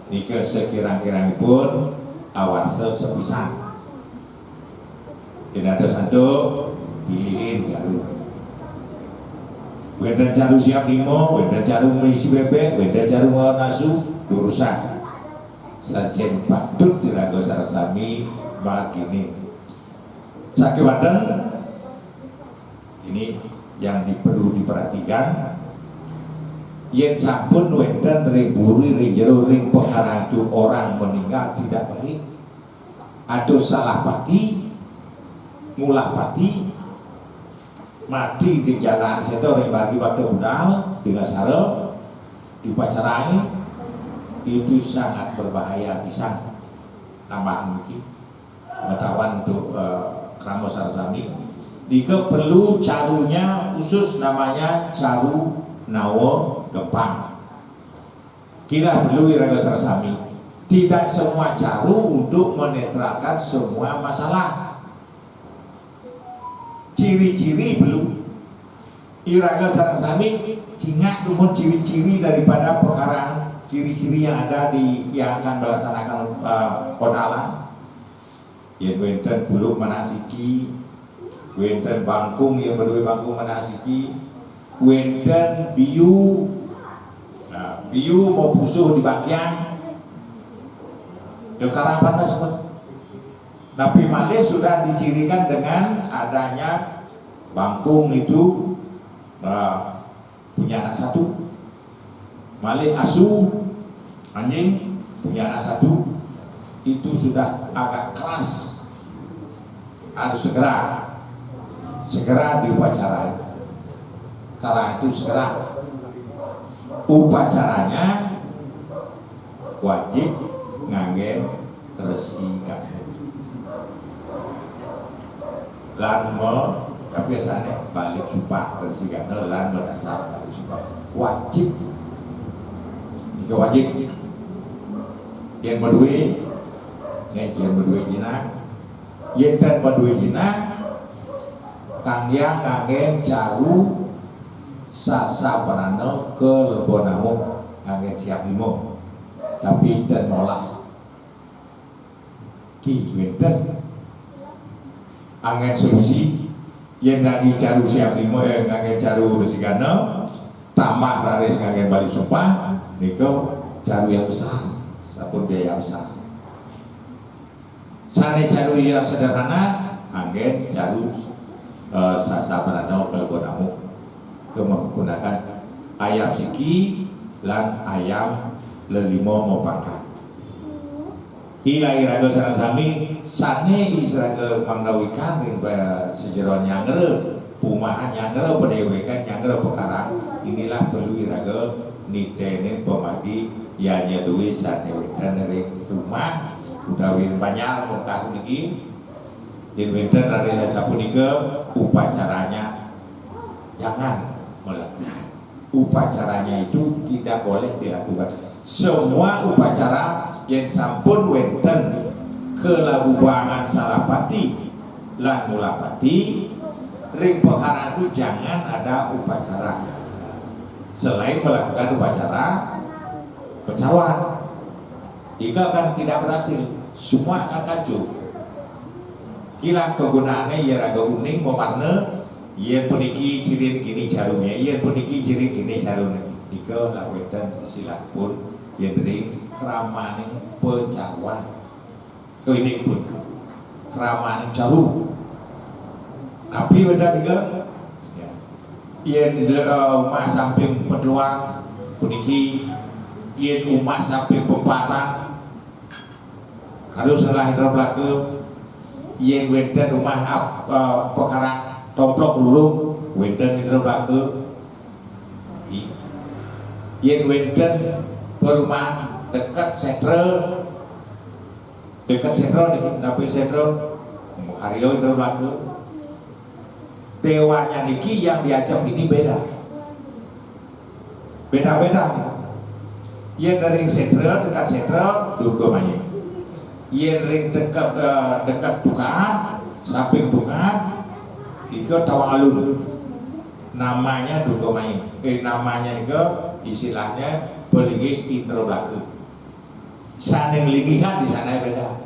nika sekirang-kirang pun awase sepisang tidak ada satu pilihin jarum wedan jarum siap limo wedan jarum mengisi bebek wedan jarum nasu urusan sajen patut diraga sarasami begini Sakiwaten ini yang perlu diperhatikan. Yen sampun wenten ring buri ring jero ring perkara itu orang meninggal tidak baik, atau salah pati, ngulah pati, mati di jalan sedo ring bagi waktu budal dengan sare dipacarai, itu sangat berbahaya bisa tambahan mungkin pengetahuan untuk kramo sarasami. Dika perlu carunya khusus namanya caru nawo gempang. Kira perlu iraga sarasami. Tidak semua caru untuk menetralkan semua masalah. Ciri-ciri belum. Iraga sarasami cingat umur ciri-ciri daripada perkara ciri-ciri yang ada di yang akan melaksanakan kodalan. Yang wenten belum menasiki, wenten bangkung yang berdua bangkung menasiki, wenten biu, biu mau pusuh di bagian, dekarapan semua. Tapi malih sudah dicirikan dengan adanya bangkung itu punya anak satu, malih asu anjing punya anak satu, itu sudah agak keras, harus segera diupacarai. Karena itu segera upacaranya wajib ngangge resi kabeh. Lan tapi biasanya balik sumpah resi kabeh lan berdasar balik sumpah wajib. Jika wajib yang berdua yang berdua jinak, yang dan berdua jinak kang yang ngangge caru sasa perano ke lebonamu ngangge siap limo, tapi dan nolak ki wenten angin solusi yang lagi caru siap limo ngangge caru resigano tambah raris ngangge balik sumpah niko caru yang besar sapun biaya besar. Sane caru yang sederhana angin caru sasa perano ke lebonamu menggunakan ayam siki lan ayam lelimo mau pangkat. Ila iraga sarasami sane israga mangdawikan ring sejeron nyangere pumahan nyangere pedewekan nyangere perkara inilah perlu iraga nitene pemati ya nyeduwi sane wedan ring rumah utawi banyak mukas niki din wedan rada sapunika upacaranya jangan melakukan. Upacaranya itu tidak boleh dilakukan. Semua upacara yang sampun wenten kelabubangan salapati lan mulapati ring perkara itu jangan ada upacara. Selain melakukan upacara pecawan, jika akan tidak berhasil, semua akan kacau. Kira kegunaannya ya raga uning mewarna ia puniki ciri gini carunya, ia puniki ciri gini carunya. Ika lawetan silah pun ia dari keramaning pecawan. Ke ini pun keramaning caru. Tapi beda juga. Ia rumah samping peluang puniki, ia rumah samping pempatan harus salah hidrobelaka. Ia beda rumah perkara toplok dulu, wenten itu belakang, yang wenten perumahan dekat sentral nih, tapi sentral Hario itu belakang. Dewanya niki yang diajak ini beda. Yang dari sentral dekat sentral duga main. Yang ring dekat bukaan, samping bukaan. Ika tawang alun namanya duga main namanya itu istilahnya pelingi intro laku saneng linggi kan di sana beda.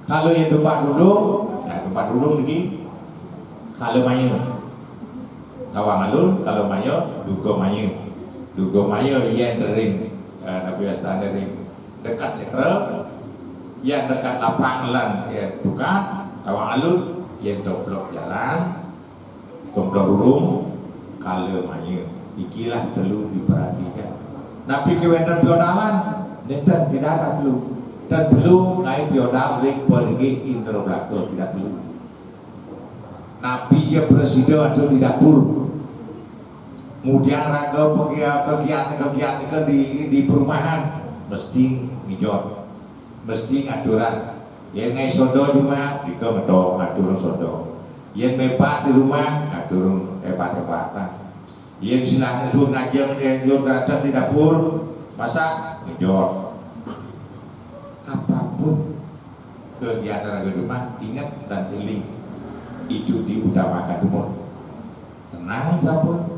Kalau yang tempat duduk lagi kalau mayu tawang alun, kalau mayu duga mayu yang dering tapi biasa dering dekat sekre yang dekat lapangan ya bukan tawang alun yen doblok jalan domblok urung kale mayu ikilah perlu diperhatikan. Napi kewentan piodalan nenten tidak ada perlu dan perlu ngai piodal ling poligi intro belako tidak perlu. Napi ya presiden atau di dapur kemudian raga kegiatan ke di perumahan mesti ngijot mesti ngaturan yang ngai sodo cuma jika medok ngatur sodo yang mepat di rumah ngatur hebat-hebatan yang silahkan suruh ngajeng yang jual kerajaan di dapur masak ngijot apapun kegiatan di rumah ingat dan eling itu diutamakan umur tenang sampun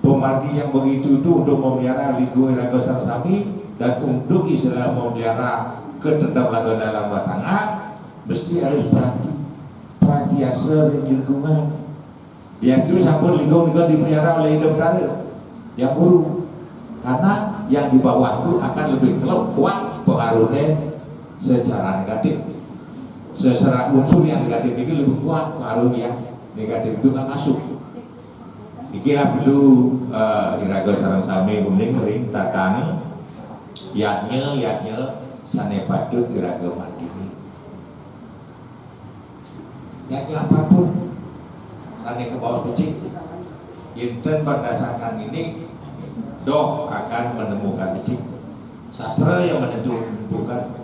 pemargi yang begitu itu untuk memelihara lingkungan raga sarasami dan untuk istilah memelihara ketetap laga dalam batangah mesti harus perhatian sering lingkungan dia itu sampun lingkungan dipelihara oleh hidup tadi yang buruk karena yang di bawah itu akan lebih kuat pengaruhnya secara negatif secara unsur yang negatif itu lebih kuat pengaruh yang negatif itu kan masuk ikilah perlu iraga sareng sami kuning ring tatang yatnya sane patut iraga mati yatnya apapun sane ke bawah becik inten berdasarkan ini dok akan menemukan becik sastra yang menentukan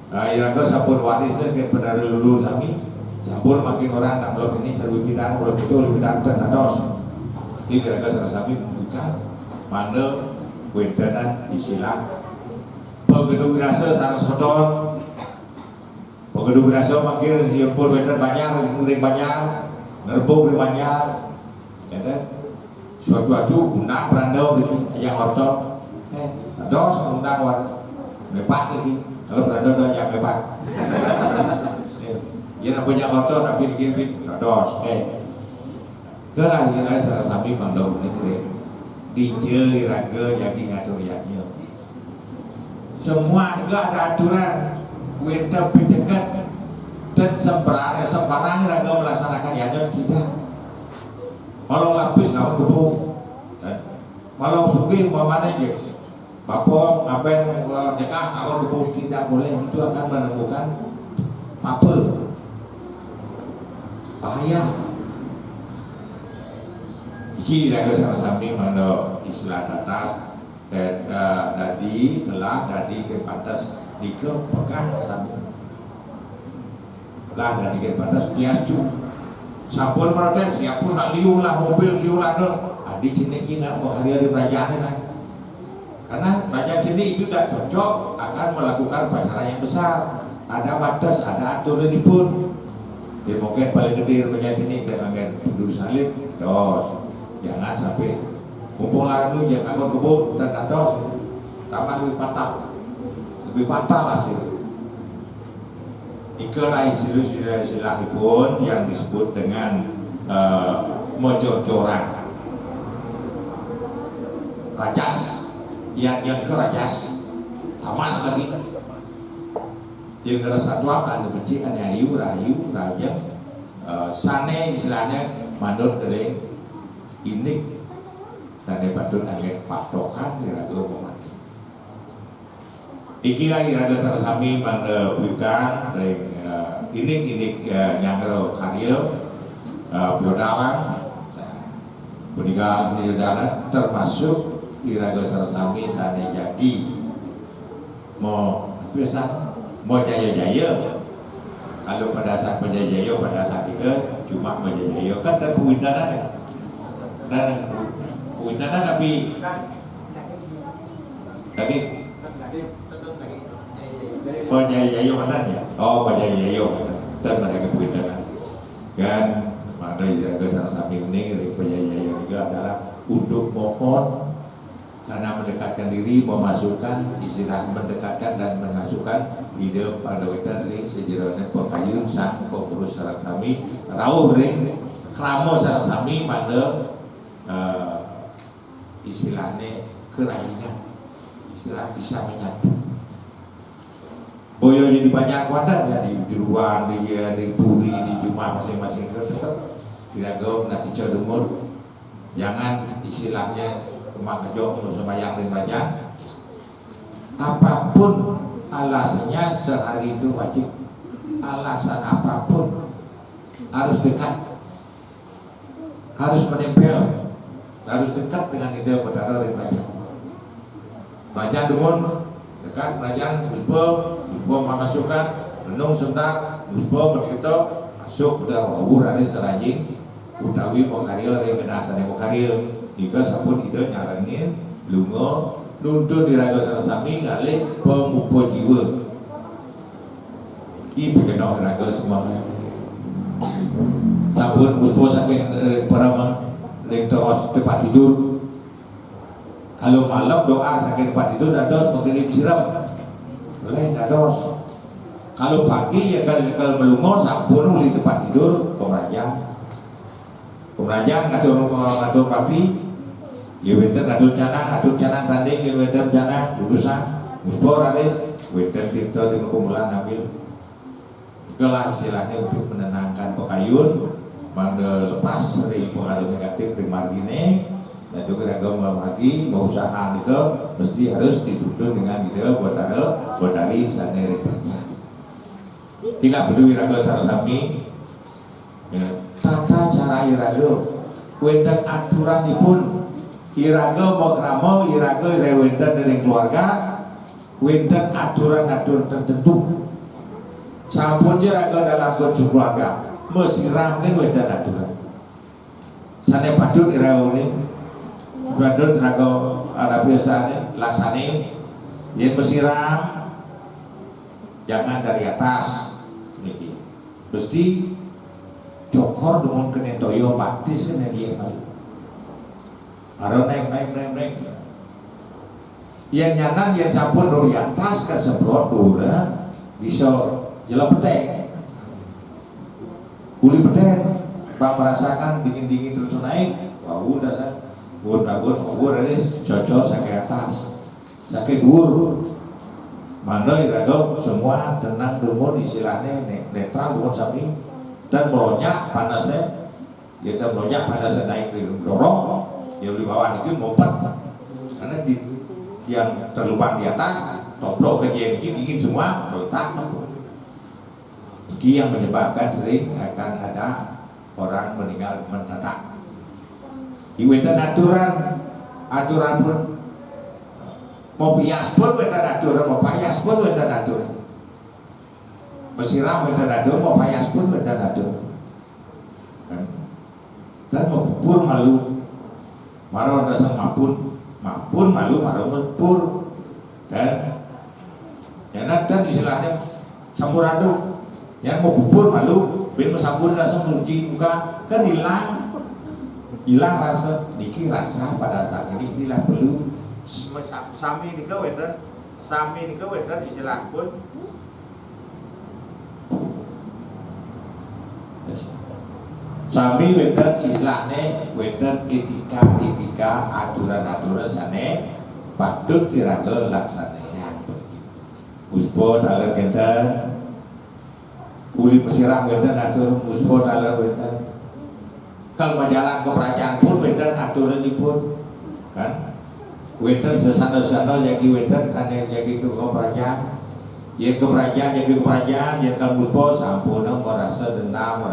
iraga sampun waris dan kepada lulu sami sampun makin orang nak blok ini serbu kita blok itu lebih terdados ini iraga sarasami bukan mana wentenan istilah pegedung rasa sarang sodon pegedung rasa makin pun wenten banyak ring banyak nerbuk ring banyak kan suatu guna berandau gitu yang orto dos undang war mepat lagi kalau berandau dah yang mepat ya namanya orto tapi dikirim dos gelah ira sarasami mandau negeri DJ iraga jadi ngatur yaknya semua juga ada aturan wenta pencegat dan sembarang iraga melaksanakan yaknya tidak malau lapis namun gebuk malau sugih umpamanya je bapong ngapain nyekah kalau gebuk tidak boleh itu akan menemukan apa bahaya iki iraga sarasami mando istilah atas dan tadi telah tadi ke pantas dike pegang sami lah tadi ke pantas piastu sampun protes ya pun nak liu lah mobil liu lah no adi cini ingat hari-hari perayaan kan karena banyak cini itu tak cocok akan melakukan pacaran yang besar ada batas ada aturan pun ya mungkin paling gede banyak cini dengan penduduk salib dos jangan sampai mumpung lalu yang akan kebun dan ados tambah lebih fatal hasil ikalah istilah pun yang disebut dengan mojor-joran rajas yang kerajas tamas lagi yang ngerasa tua kan benci kan rayu raja sane istilahnya manut dari ini dan patut angin patokan iraga mati. Ikilah iraga sarasami pada bukan dari ini nyangro karya piodalan, peninggalan piodalan termasuk iraga sarasami sane jadi mau biasa mau jaya kalau pada saat penjaya pada saat itu cuma penjaya kan terpuindanan dan puitana tapi penjaya mana ya oh penjaya dan mereka puitana kan mana iraga sarasami ini penjaya juga adalah untuk mohon karena mendekatkan diri memasukkan istilah mendekatkan dan memasukkan hidup pada wetan ring sejerone pekayun sang pengurus sarasami rauh ring kramo sarasami pada istilahnya kerajaan istilah bisa menyatu boyo jadi banyak wadah ya di ruang, di puri, di rumah masing-masing tetap diragam nasi cedumur. Jangan istilahnya rumah kejong sembahyang dan banyak. Apapun alasannya sehari itu wajib. Alasan apapun harus dekat, harus menempel, harus dekat dengan ide betara dan belajar. Belajar dumun dekat belajar usbo memasukkan renung sebentar usbo begitu masuk udah wabur ada selanjing utawi pokaryo dari benasan pokaryo jika sabun ide nyaranin lungo nuntun diraga sarasami ngalih pemupo jiwa i pekenok raga semuanya sabun usbo saking para lektor tempat tidur. Kalau malam doa sakit tempat tidur dados mengirim siram boleh dados. Kalau pagi ya kalau melungo sampun di tempat tidur pemerajan ngatur papi ya wenten ngatur canang tanding ya wenten canang lulusan muspor alis wenten tirto di kumpulan ambil itulah istilahnya untuk menenangkan pekayun lepas dari pengaruh negatif dari margine. Dan juga agama lagi mau usaha itu mesti harus dituntun dengan ide bodari sanere kerja. Tidak peduli raga sarasami tata cara iraga wenten aturanipun iraga mau kramo iraga wenten dari keluarga wenten aturan tertentu sampun iraga dalam keluarga mesti ramai wenten aturan sana patut iraga ini Badut tenaga ada biasanya laksane yang bersiram jangan dari atas niki mesti cokor dengan kena toyo batis kena dia kali ada naik yang nyanan yang sampun dari atas ke sebrot dura bisa jelas petek uli petek bang merasakan dingin terus naik wah udah saya Gur ini cocok sakit atas, sakit gur. Mana iragam semua tenang dumun istilahnya netral dumun sami dan melonyak panasnya, kita melonyak panasnya naik di dorong, yang di bawah itu lompat karena yang terlubang di atas, toplok ke dia dingin semua meletak. Ini yang menyebabkan sering akan ada orang meninggal mendadak. Iwetan aturan pun mau pias pun wetan aturan mau payas pun wetan aturan bersiram wetan aturan mau payas pun wetan aturan dan mau pur malu marah dasar mapun malu marah pur dan dan istilahnya sampurado yang mau pur malu bin sampur dasar menuji muka kan hilang rasa niki rasa pada saat ini inilah perlu sami nika weten istilah pun sami weten istilahnya weten etika aturan sane patut diraga laksananya uspo dalam kita uli bersiram weten atur uspo dalam weten kalau berjalan ke kerajaan pun wenten aturan pun kan wenten sesana jadi wenten ada yang jadi ke kerajaan ya ke kerajaan yang kalau bos sampun merasa dendam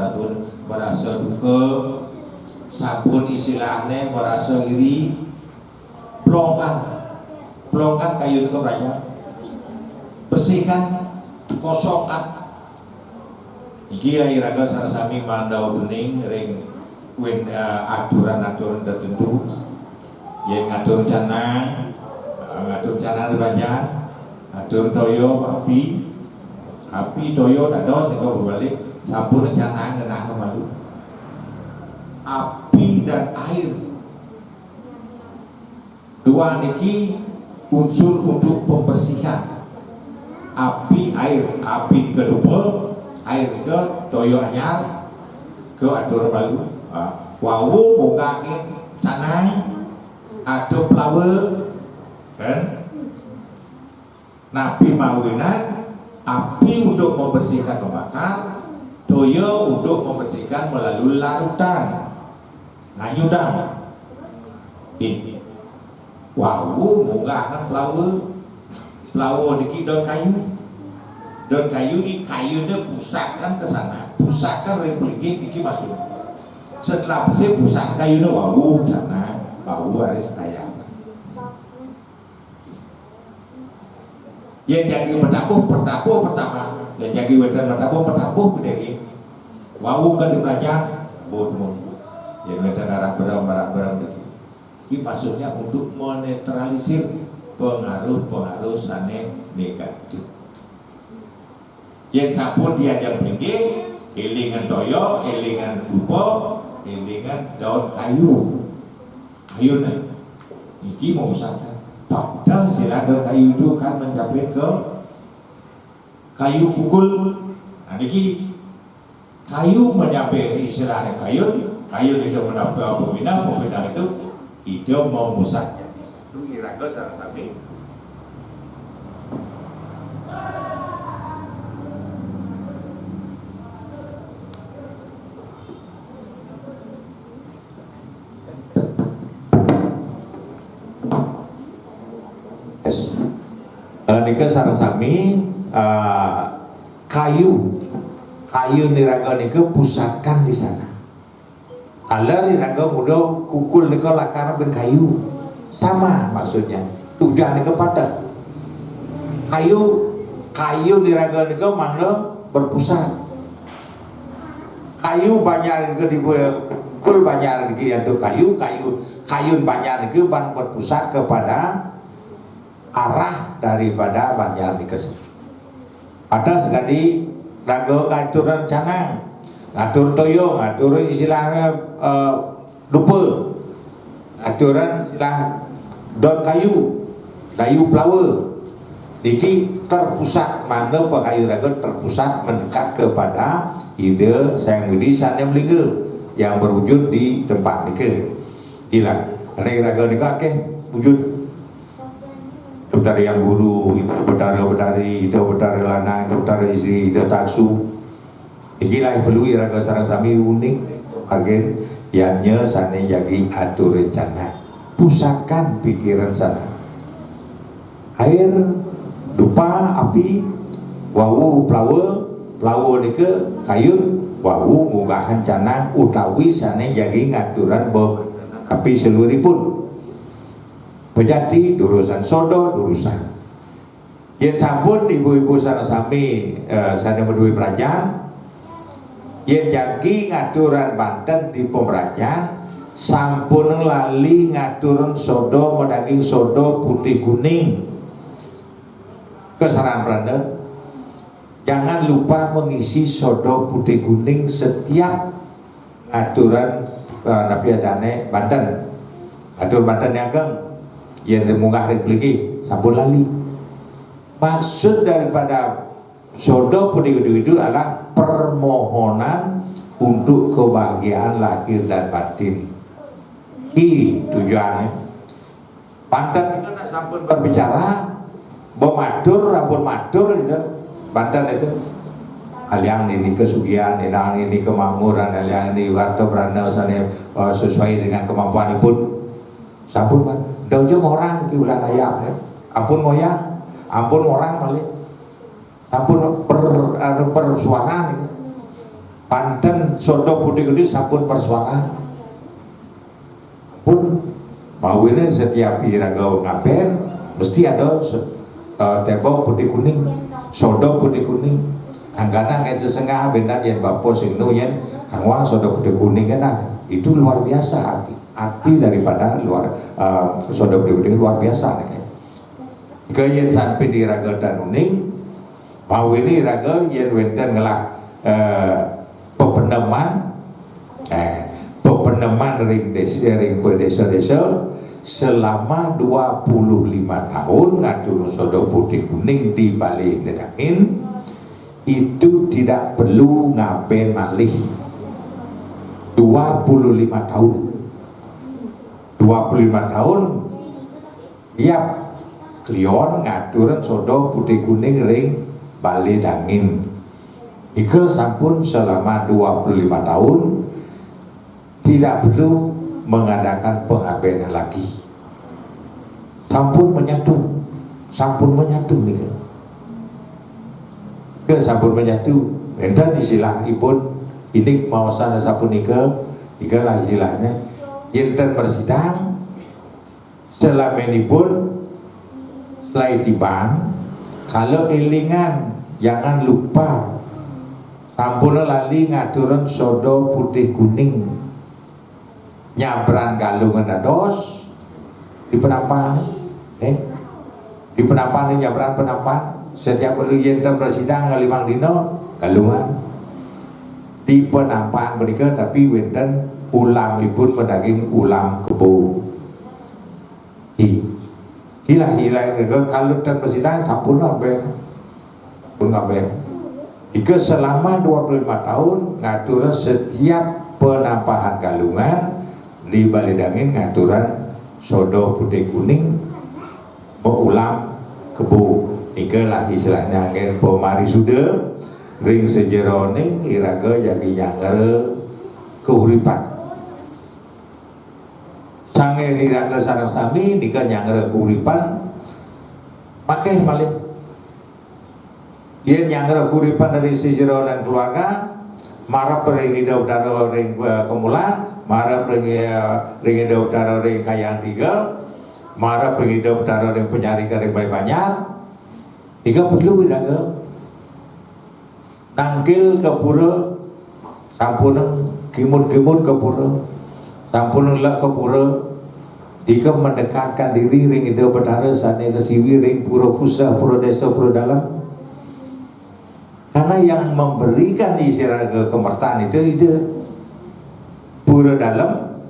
merasa duka sampun istilahnya merasa iri pelongkan kayu ke kerajaan bersihkan kosongkan iki iraga sarasami mandau bening ring aturan tertentu yang ngatur canang banyak atur toyo api toyo dados nego berbalik sampun canang kenang malu api dan air dua niki unsur untuk pembersihan api ke dupel air ke toyo anyar ke atur malu wawu bongkakin canai atau pelawe kan nabi mawinat api untuk membersihkan membakar, toyo untuk membersihkan melalui larutan, ngayudan. Wau munggah pelawo niki daun kayu ini kayunya pusatkan ke sana, pusatkan repliknya niki masuk. Setelah bersih pusat kayunya wau sana, wau harus kaya. Yang jadi bertabuh pertama, yang jadi wedan bertabuh bedegi. Wau kan dibelajar bodoh. Yang wedan arah berang deki. Ini maksudnya untuk menetralisir pengaruh sane negatif. Yang sampun diajak pergi, elingan toyo, elingan dupo, elingan daun kayu nih. Ini mau usahakan. Padahal sila daun kayu itu kan mencapai ke kayu kukul. Nah ini kayu mencapai istilahnya kayu itu mendapat pembina itu mau musak. Itu iraga sareng sami. Nika sareng sami kayu niraga nika pusatkan di sana. Alar niraga muda kukul nika lakar ben kayu sama maksudnya tujuan nika pada kayu niraga nika mangga berpusat. Kayu banyak nika dikul banyak nika yang kayu banyak nika ban berpusat kepada arah daripada banjar nikes. Ada sekali raga ngaturan canang, ngatur toyo, ngatur istilahnya lupa, ngaturan istilah daun kayu flower. Jadi terpusat mana kayu raga terpusat mendekat kepada ide sayang widi sannya melingga yang berwujud di tempat nikah. Hilang. Karena raga nikah wujud betari yang guru, itu betari lanang, itu betari istri, itu taksu. Ikilah perlu iraga sareng sami unik, agen yannya sana jagi atur rencana, pusatkan pikiran sana. Air, dupa, api, wawu pelawo nike kayu, wawu munggahan canang utawi sana jagi ngaturan api seluruhipun. Menjadi durusan sodo durusan. Yang sampun ibu-ibu sareng sami sana menuju kerajaan. Yang jagi ngaturan Banten di pemerajan sampun lali ngaturan sodo daging sodo putih kuning. Kesaran Branda, jangan lupa mengisi sodo putih kuning setiap aturan Nabi Adane Banten. Atur Banten Ageng yang munggah repliki sampun lali. Maksud daripada sodo putih itu adalah permohonan untuk kebahagiaan lahir dan batin. Ini tujuannya. Banten itu sampun berbicara, matur, rampun matur itu Banten itu. Aliang ini kesugihan, aliang ini kemakmuran, aliang ini warta beranda sesuai dengan kemampuan pun. Sampun kan. Daujung orang di ulah ayam ya. Ampun moyang, ampun orang balik. Sampun persuaraan ini. Banten sodo putih gede sampun persuaraan. Pun mau ini setiap iraga ngapen mesti ada tembok putih kuning, sodo putih kuning. Anggana kayak sesengah benda yang bapo sing nuyen kangwang sodo putih kuning kan itu luar biasa arti daripada sodo putih kuning luar biasa nih. Kayak sampai di raga dan uning mau ini raga yang wenten ngelak pepeneman ring desa selama 25 tahun ngatur sodo putih kuning di Bali Nedangin itu tidak perlu ngapain malih 25 tahun 25 tahun tiap klion ngaturan sodo putih kuning ring Bali Dangin. Ika sampun selama 25 tahun tidak perlu mengadakan pengabenan lagi. Sampun menyatu nika. Ke sampun menyatu. Enda disilahipun ini mawasan sapunika ika lah istilahnya yenten bersidang selamanipun setelah tiban kalau kelingan jangan lupa sampun lali ngaturan sodo putih kuning nyabran galungan dados di penampan di penampan nyabran penampan setiap perlu yenten bersidang ngalimang dino galungan di penampan mereka tapi wenten ulam pun mendaging ulam kebo hilang kalau dan persidangan sampun ngaben ika selama 25 tahun ngaturan setiap penampahan galungan di Bali Dangin ngaturan sodo putih kuning ulam kebo ika lah istilahnya ngen pemari sudah ring sejeroning iraga jagi nyangere keuripan sange iraga sareng sami nika nyangere keuripan pakai malih yen nyangere keuripan dari sejeroning keluarga marap ring hidup daro ring kemulan marap ring hidup daro ring kayang tiga marap ring hidup daro ring penyari ring Banjar ika perlu iraga nangkil ke pura sampuneng kimun-kimun ke pura sampuneng lek ke pura jika mendekatkan diri ring itu betara sane ke siwi ring pura pusat pura desa pura dalam karena yang memberikan isyarat ke kemertaan itu pura dalam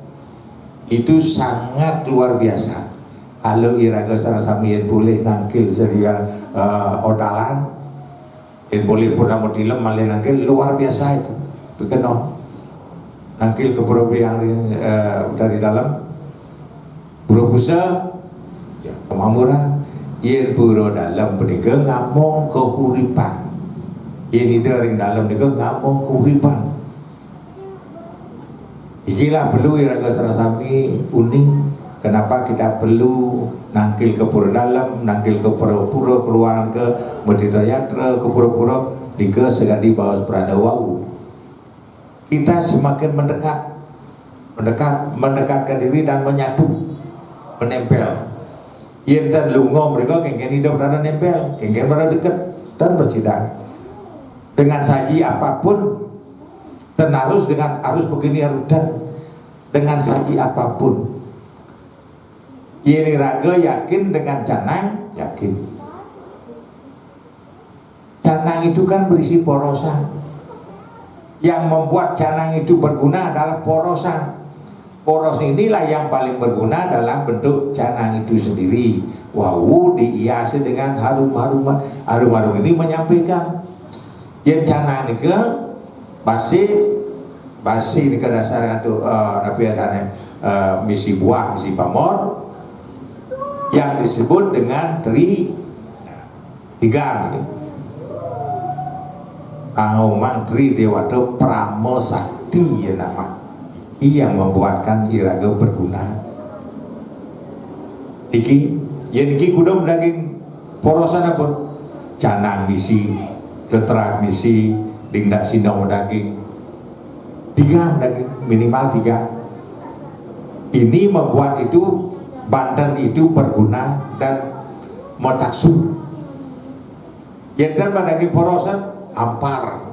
itu sangat luar biasa kalau iraga sarasami yang boleh nangkil seria odalan yang boleh purnama dilem malih nangkil luar biasa itu bekeno nangkil ke pura yang dari dalam pura pusat ya kemamuran yen pura dalam menika ngamong kehuripan yen ida ring dalam menika ngamong kehuripan ikilah perlu iraga sarasami uning kenapa kita perlu nangkil ke pura dalam, nangkil ke pura-pura, keluar ke Medita Yatra, ke pura-pura, di ke segadi bawah Pranawau. Kita semakin mendekatkan diri dan menyatu, menempel. Yen dan lungo mereka kengken hidup dan nempel, kengken pada dekat dan bersidang. Dengan saji apapun, dan harus dengan arus begini dan dengan saji apapun. Ini raga yakin dengan canang, yakin. Canang itu kan berisi porosan. Yang membuat canang itu berguna adalah porosan. Poros inilah yang paling berguna dalam bentuk canang itu sendiri. Wow, dihiasi dengan harum-haruman. Harum-harum ini menyampaikan yang canang ini ke basi ini ke dasar itu tapi ada misi buah, misi pamor yang disebut dengan tiga Angomang Tri Dewata Pramo Sakti ya nama yang membuatkan iraga berguna iki kuda daging porosan apa canang misi ketrak misi dingdak sinong daging tiga daging minimal 3 ini membuat itu Banten itu berguna dan motaksu. Yang pada porosan ampar.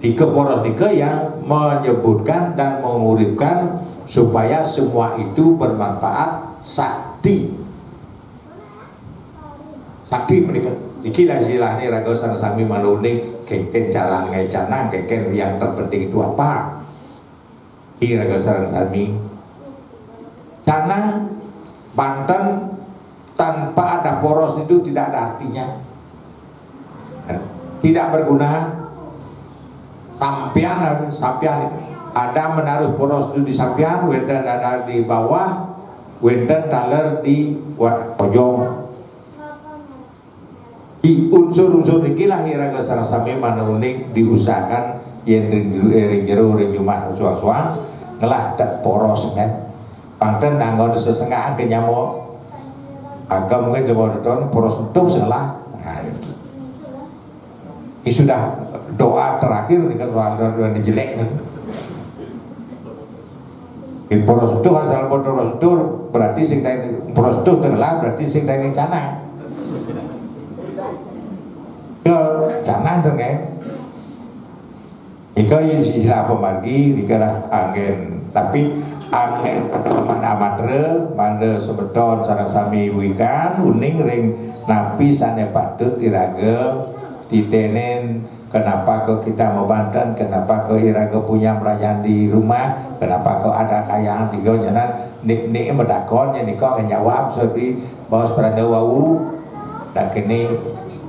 Ika poros ika yang menyebutkan dan menguripkan supaya semua itu bermanfaat sakti. Sakti mereka. Ikilah istilahnya raga sarasami manuning kengken cara ngai canang kengken yang terpenting itu apa? Raga sarasami canang Banten tanpa ada poros itu tidak ada artinya, tidak berguna. Sampian itu ada menaruh poros itu di sampian, wenten ada di bawah, wenten taler di pojok. di unsur-unsur ikilah iraga sarasami manunik diusahakan yen ring jero ring rumah suang-suang ngelah dak poros kan pangten nanggon sesengahan kenyamo agam mungkin demoton poros entuk selah. Nah, ini sudah doa terakhir nih kan soal doa jelek nih. Di poros itu asal poros itu berarti sing tadi poros itu terlah berarti sing tadi cana. Ke cana dengan. Ika istilah pemargi dikira angin tapi angin mana matre mana sebeton sareng sami wikan uning ring napi sane patut diraga ditenen kenapa kok kita mau Banten, kenapa kok iraga punya perayaan di rumah, kenapa kok ada kayaan tiga jalan nik medakon yang nikah jawab seperti bos peranda wau dan kini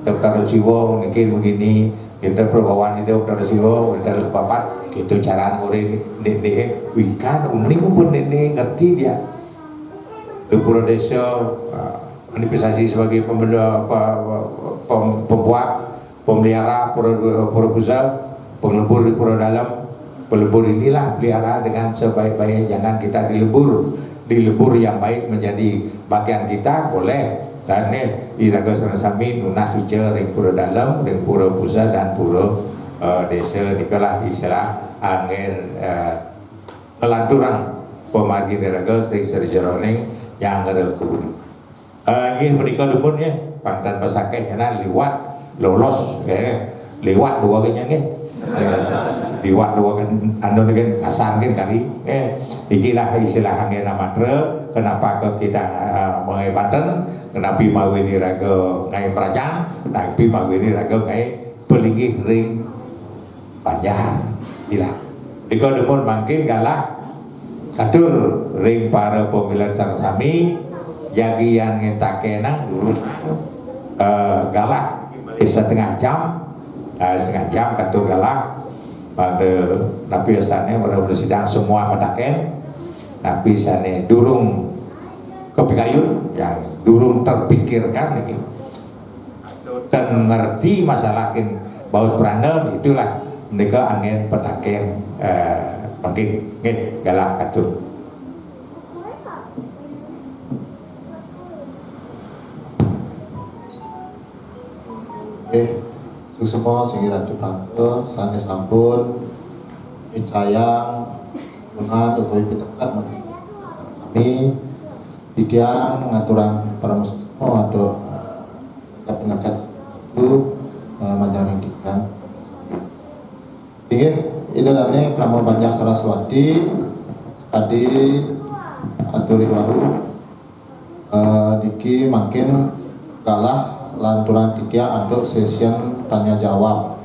Dr. Siwo mungkin begini kita perbawaan itu Dr. Siwo kita papat gitu cara nguri nik wikan unik pun nik ngerti dia di Pura Desa manifestasi sebagai pembuat pemelihara pura pusat, pengelebur di pura dalam, pelebur inilah pelihara dengan sebaik-baiknya. Jangan kita dilebur yang baik menjadi bagian kita boleh. Dan iraga sarasami nunas ice ring pura dalam, ring pura pusat dan pura desa nikalah istilah angin ngelanturang pemargi iraga sering serjeroning yang ada kebun. Ingin menikah dumun ya, pantan pesakeh karena liwat lolos lewat dua kenyang lewat dua kan anu dengan kasar kan kali ikilah istilah angin amatre kenapa ke kita mengai Banten kenapa mau ini raga ngai Prajan tapi mau ini raga ngai pelinggih ring Banjar gila diko demun mangkin galah katur ring para pemilihan sarasami jagi yang ngetakena lurus galah setengah jam katur galah pada tapi astane pada sidang semua mataken tapi sane durung kepikayun yang durung terpikirkan ini dan ngerti masalahin baus peranda itulah mereka angin petaken mungkin galah katur. Semua singiran Jepang sanes sampun Icayang Unan atau Pitekat Sami Bidiang Ngaturang para muslim atau pengakat itu majaring kita ingin idolane Krama Banjar Saraswati Adi Aturi Wahu Diki makin kalah lanturan tiga aduk session tanya jawab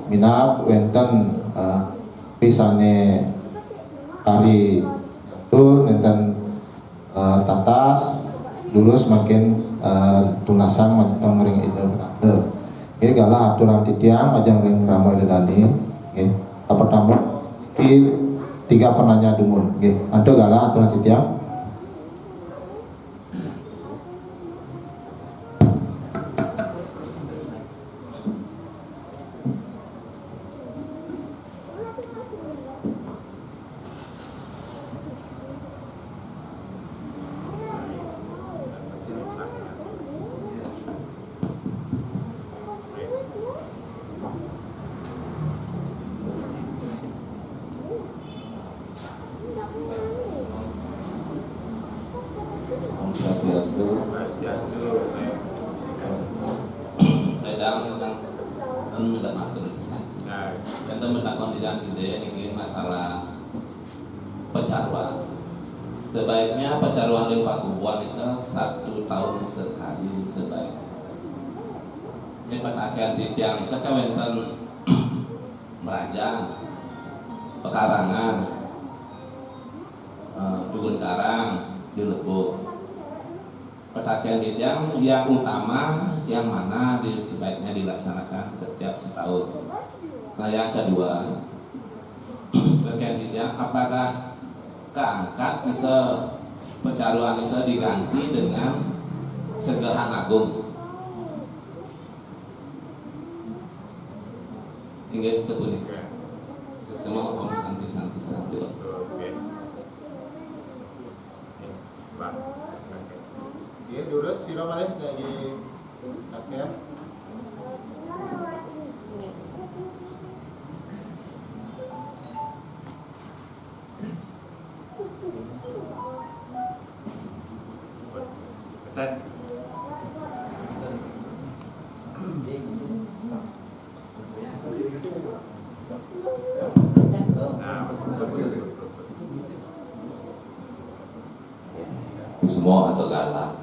minap wenten pisane tari tul nenten tatas lulus makin tunasang ngering ide berada ini galah aturan titiang majang ring krama ide dani apa tamu tiga penanya dumun ada galah aturan titiang. Sebaiknya pecaruan di Pakubuan itu 1 tahun sekali sebaiknya. Ini petakian titiang itu kawenten merajang, pekarangan, dugun karang, dilebur. Petakian titiang yang utama yang mana sebaiknya dilaksanakan setiap setahun. Nah yang kedua, petakian titiang apakah keangkat ke pecaruan itu diganti dengan segahan agung Inggih sepunika. Semua om santi. Oke. Bang. Ya, lurus sila malih lagi takem. Dan Semua atau galak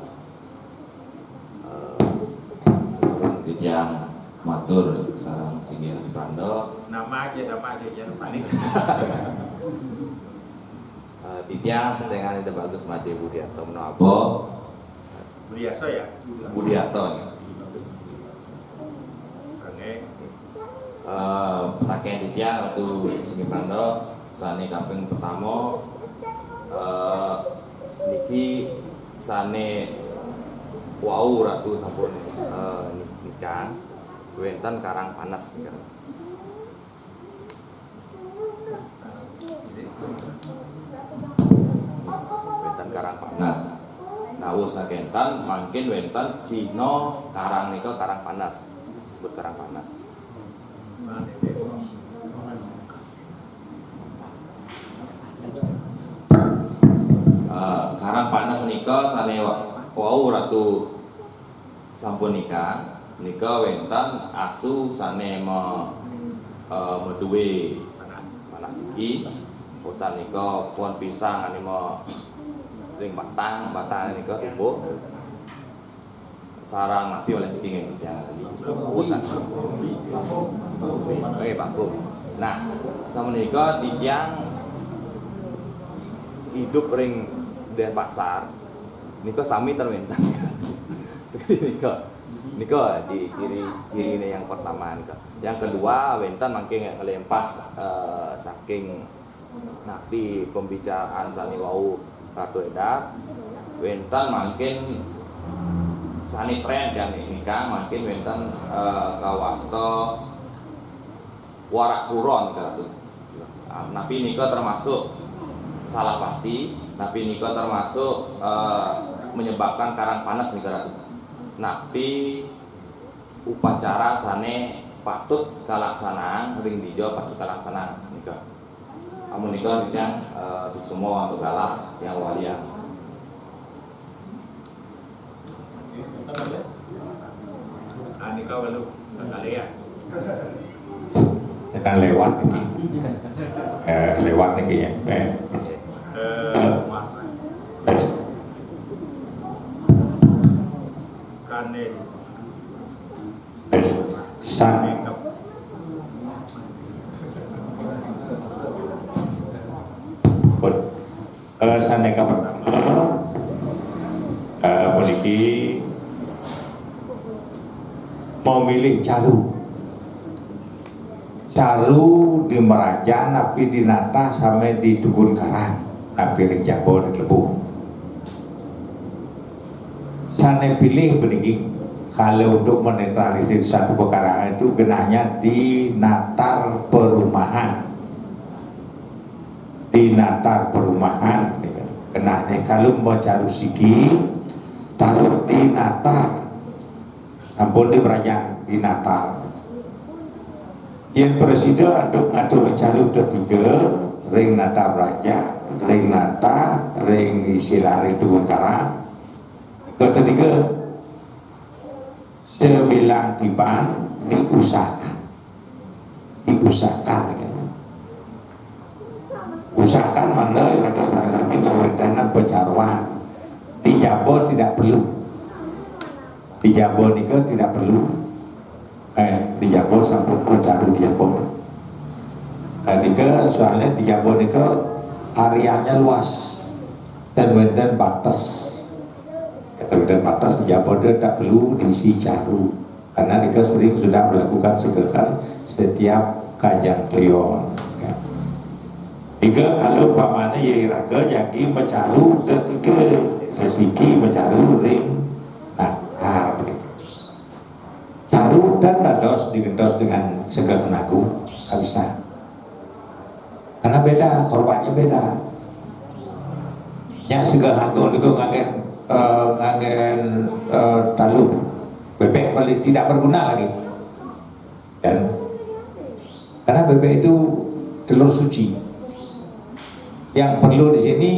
yang matur sarang singgih di Pando nama aja jangan panik. Titiang pesengan itu bagus Made Budiarto Menoabo Biasa ya. Budiarto Oke. Pakaian Titiang waktu Singgih Pando sane kampung pertama niki sane wau ratu sampun nikah wenten Karang Panas nika. Wenten Karang Panas. Nah usakentan mungkin wenten Cino Karang nika Karang Panas. Disebut Karang Panas. Karang Panas nika sane wau ratu sampun nikah nika wenten asu sane meduwe anak siki bosan nika pohon pisang ane ring batang nika tumbuh sarang mati oleh siki ya bosan baku. Nah samenika tiyang hidup ring Denpasar nika sami terwentang sekali nika di ciri yang pertama nika. Yang kedua wenten mangke ngelempas saking napi pembicaraan sani wau kartu edar wenten mangkin sani tren dan nika mangkin wenten kawasta warak kuron kartu. Napi nika termasuk salah pati, napi nika termasuk menyebabkan Karang Panas nika ratu. Napi upacara sane patut kalaksanaan ring dijo patut kalaksanaan nika. Amun nika yang suksumo atau galak yang walian. Anika walu kali ya. Akan lewat niki. Lewat niki ya. Kane San saneka pertama puniki memilih caru di Merajan tapi di Nata sampai di Dukun Karang tapi ring Jabo di Lebuh sane pilih puniki kalau untuk menetralisir satu pekarangan itu genahnya di natar perumahan kenahnya kalau mau cari sigi taruh di natar ampun di Merajan di natar yang presiden untuk atur calon ketiga ring natar raja ring nata ring istilah ring Dukun Karang ketiga sebilang tiban diusahakan usahakan mana kami kewenangan pecarwan di Jabo tidak perlu di Jabo nika tidak perlu di Jabo sampun pecaru di Jabo nika soalnya di Jabo nika areanya luas dan wenten batas di Jabo tidak perlu diisi caru karena nika sering sudah melakukan segekan setiap kajang kleon. Jika kalau pamane ye raga yaki mecaru ketiga sesiki mecaru ring nah caru dan dados digendos dengan Segah Agung nggak bisa, karena beda, korbannya beda. Yang Segah Agung itu ngagen taluh bebek paling tidak berguna lagi, dan karena bebek itu telur suci. Yang perlu di sini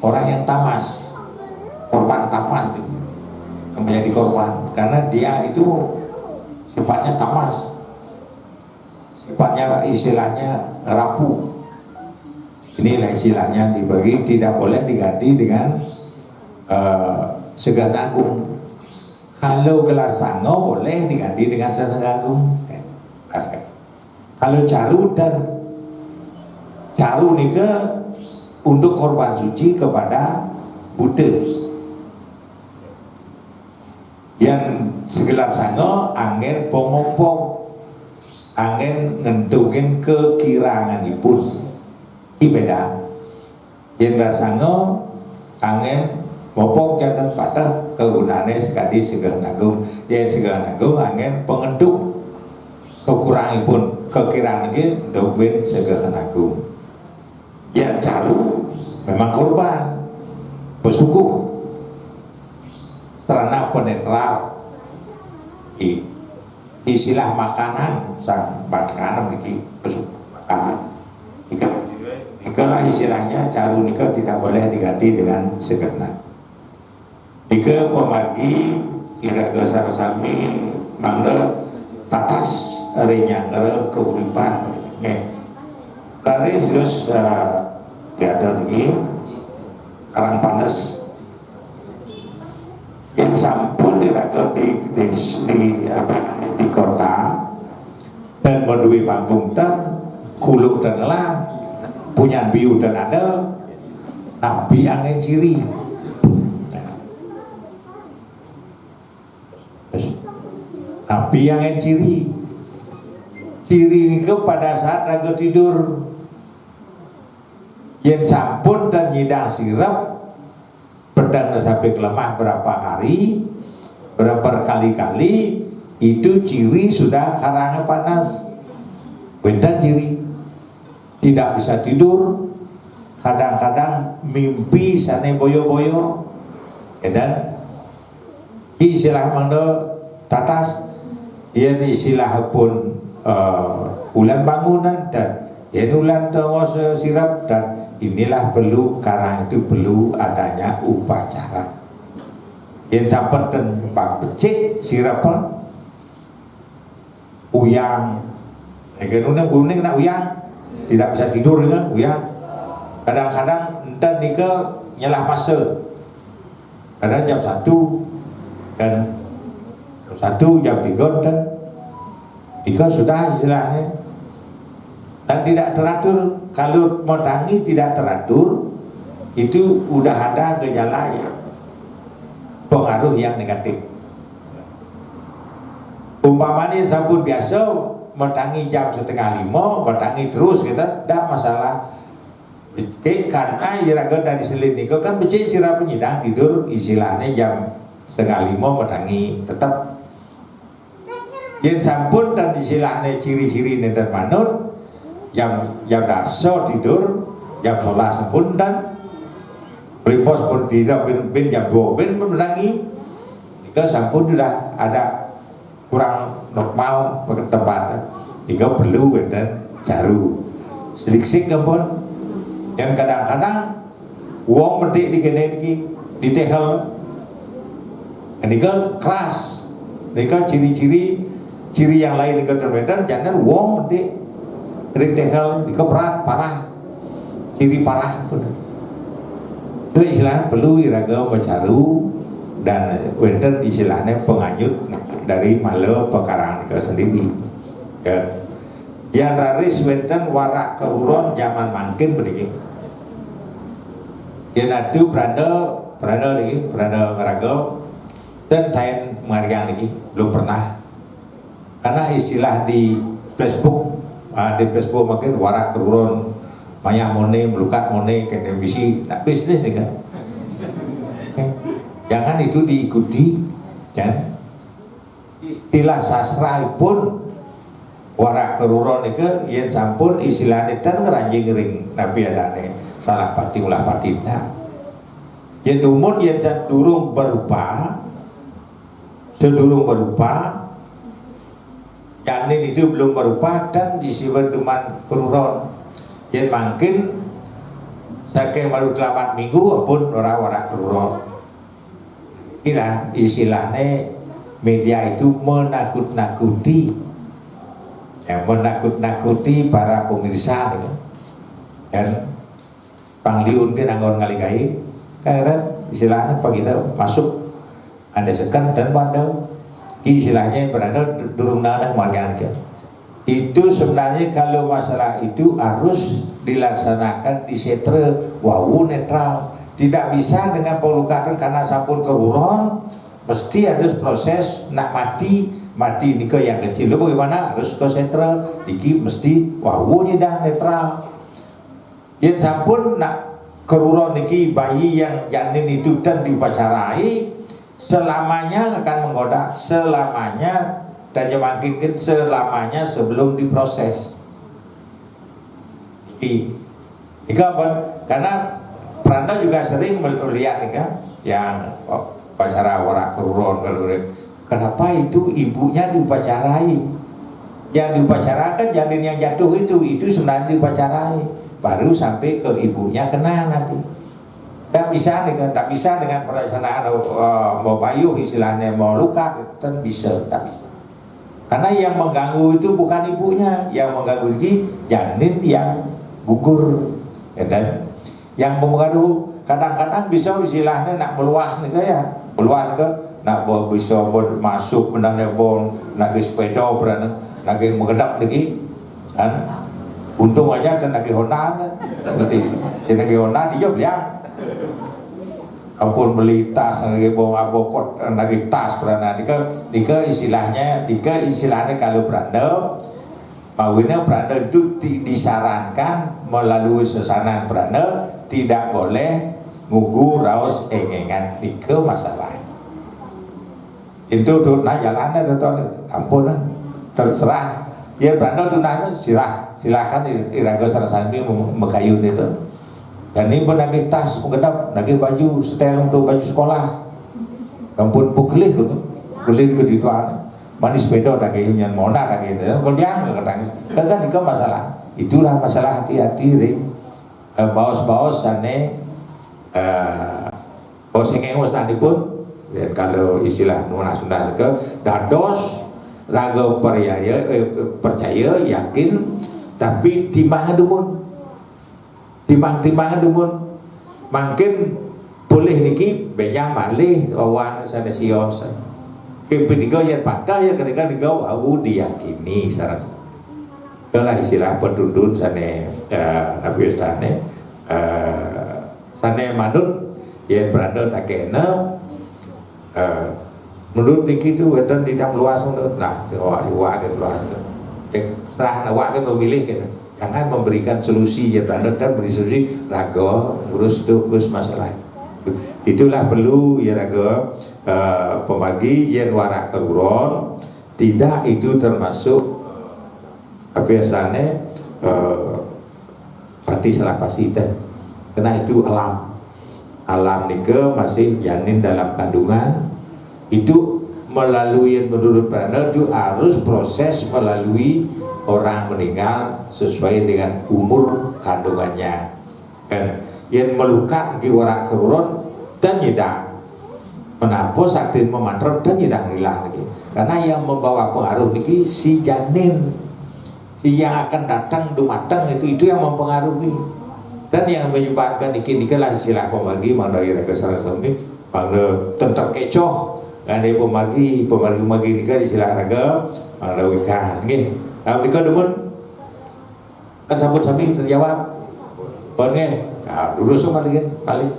orang yang tamas, korban tamas gitu, yang menjadi korban, karena dia itu sifatnya tamas, sifatnya istilahnya rapuh. Inilah istilahnya dibagi, tidak boleh diganti dengan Segah Agung. Kalau gelar sango boleh diganti dengan Segah Agung. Kalau caru nika untuk korban suci kepada Buddha. Yang segelar sango angin pomompong, angin ngentungin kekiranganipun. Ini beda. Yang sango angin mopok jangan patah kegunaannya sekali Segah Agung. Yang Segah Agung angin pengenduk kekurangipun kekirangan ini dobin Segah Agung. Yang caru memang korban pesukuh sarana penetral, istilah makanan sang makanan ini pesukuh makanan. Ikalah istilahnya caru nika tidak boleh diganti dengan Segah Agung. Ika pemargi iraga sarasami mangga tatas renyang keuripan dari terus ada lagi Karang Panas yang sampun diraga di kota dan mendui panggung dan kuluk dan elang punya biu dan ada nabi angin ciri. Nabi angin ciri ini pada saat raga tidur yang sampun dan nyidang sirap pedang sampai kelemah berapa hari, berapa kali-kali, itu ciri sudah karangnya panas. Beda ciri tidak bisa tidur, kadang-kadang mimpi sana boyo-boyo, dan istilah manda tatas, yang istilah pun ulan bangunan dan yang ulan tengos sirap, dan inilah perlu karang itu perlu adanya upacara. Yang sampai dan bak becik sirapan uyang, ekonomi kuning nak uyang, tidak bisa tidur dengan uyang. Kadang-kadang dan nika nyelah masa, kadang jam 1 dan 1 jam 3 dan nika sudah istilahnya dan tidak teratur. Kalau modangi tidak teratur, itu udah ada gejala ya, pengaruh yang negatif. Umpamanya sampun biasa modangi jam 4:30, modangi terus kita tidak masalah. Karena iraga dari selin niko kan becik sirah penyidang tidur istilahnya jam 4:30 modangi tetap. Yang sampun dan istilahnya ciri-ciri dan manut jam dasar tidur, jam 11 sampun dan pripos pun tidak bin jam 2 bin menangi, jika sampun sudah ada kurang normal tempat, jika perlu dan caru selik-sik pun. Yang kadang-kadang uang medik di tehel, ini kan keras, ini kan ciri yang lain ini kan jangan uang medik di tehel, ini berat parah, ciri parah pun. Itu istilahnya perlu iraga bacaru dan wenten istilahnya penganyut dari malu pekarangan ke sendiri. Ya. Yang raris wenten warak keuron zaman mangkin begini. Yang adu beranda ngeraga dan tain menghargai lagi belum pernah. Karena istilah di Facebook makin warak keuron banyak mone melukat mone kayak bisi nak bisnis nih kan. Jangan itu diikuti, kan? istilah sastra pun warak keruron itu yen sampun istilahnya dan ngeranjing ring nabi adane salah pati ulah patina yen umur yen sedurung berupa janin itu belum berupa dan disiwen duman keruron yen mungkin saking baru 8 minggu pun ora keruron. Inilah istilahnya media itu menakut-nakuti, menakut-nakuti para pemirsa ya. Dan pangliun ke nanggon ngalikai karena istilahnya pagi masuk anda sekan dan pandang istilahnya yang berada durung nana makan itu sebenarnya kalau masalah itu harus dilaksanakan di setre wawu netral, tidak bisa dengan pelukatan karena sampun keruron mesti ada proses nak mati niko yang kecil lo bagaimana harus ke setre diki mesti wawu dan netral yang sampun nak keruron niki bayi yang janin itu dan diupacarai selamanya akan menggoda selamanya dan makin selamanya sebelum diproses. Karena Pranda juga sering melihat yang upacara warak keruron, kenapa itu ibunya diupacarai, yang diupacarakan janin yang jatuh itu sebenarnya diupacarai, baru sampai ke ibunya kena nanti. Tak bisa dengan pelaksanaan mau bayu istilahnya mau luka dan bisa tak bisa. Karena yang mengganggu itu bukan ibunya, yang mengganggu ini janin yang gugur, ya, dan yang mempengaruhi kadang-kadang bisa istilahnya nak meluas nih ya, meluas ke nak bisa masuk benarnya nak ke sepeda berana, nak ke menggedap lagi, kan? Untung aja dan nak ke Honda, nanti nak ke Honda dia bilang, ampun beli tas lagi bawa abokot lagi tas berana, dika istilahnya kalau beranda mawinnya beranda itu disarankan melalui sesanan beranda tidak boleh ngugu raus engengan dika masalah itu tuh nah jalannya tuh ampun terserah ya beranda tuh nanya silahkan iraga sarasami megayun itu dan ini pun lagi tas menggedap lagi baju setel untuk baju sekolah ampun pukelih gitu kelih ke dituan manis sepeda tak kayak yang mona tak kayak itu kalau dia nggak kan itu masalah itulah masalah hati-hati ring baos-baos sana baos yang tadi pun ya, kalau istilah nuana Sunda ke dados raga percaya yakin tapi timbangan dumun makin boleh niki bejang malih awan sana sios kepediga yang patah ya ketika digau aku diyakini secara itulah istilah pendudun sana nabi sana manut yang berada tak kena menurut niki itu weton tidak luas menurut nah wak luas setelah wak kan memilih gitu jangan memberikan solusi ya beranda dan beri solusi raga urus tugas masalah itulah perlu ya raga pemagi yang warak keruron tidak itu termasuk biasanya pati salah pasti karena itu alam nika masih janin dalam kandungan itu melalui yang menurut beranda itu harus proses melalui orang meninggal sesuai dengan umur kandungannya dan yang melukat di warak keruron dan tidak menampung sakit memantrot dan tidak hilang lagi karena yang membawa pengaruh ini si janin si yang akan datang dumatang itu yang mempengaruhi dan yang menyebabkan ikilah istilah pemagi mandai raga sarasami pada tentang kecoh ada pemagi ini kan istilah raga mandai wikan gini Amerika demun kan sampun sami terjawab boleh nah dulu semua lagi balik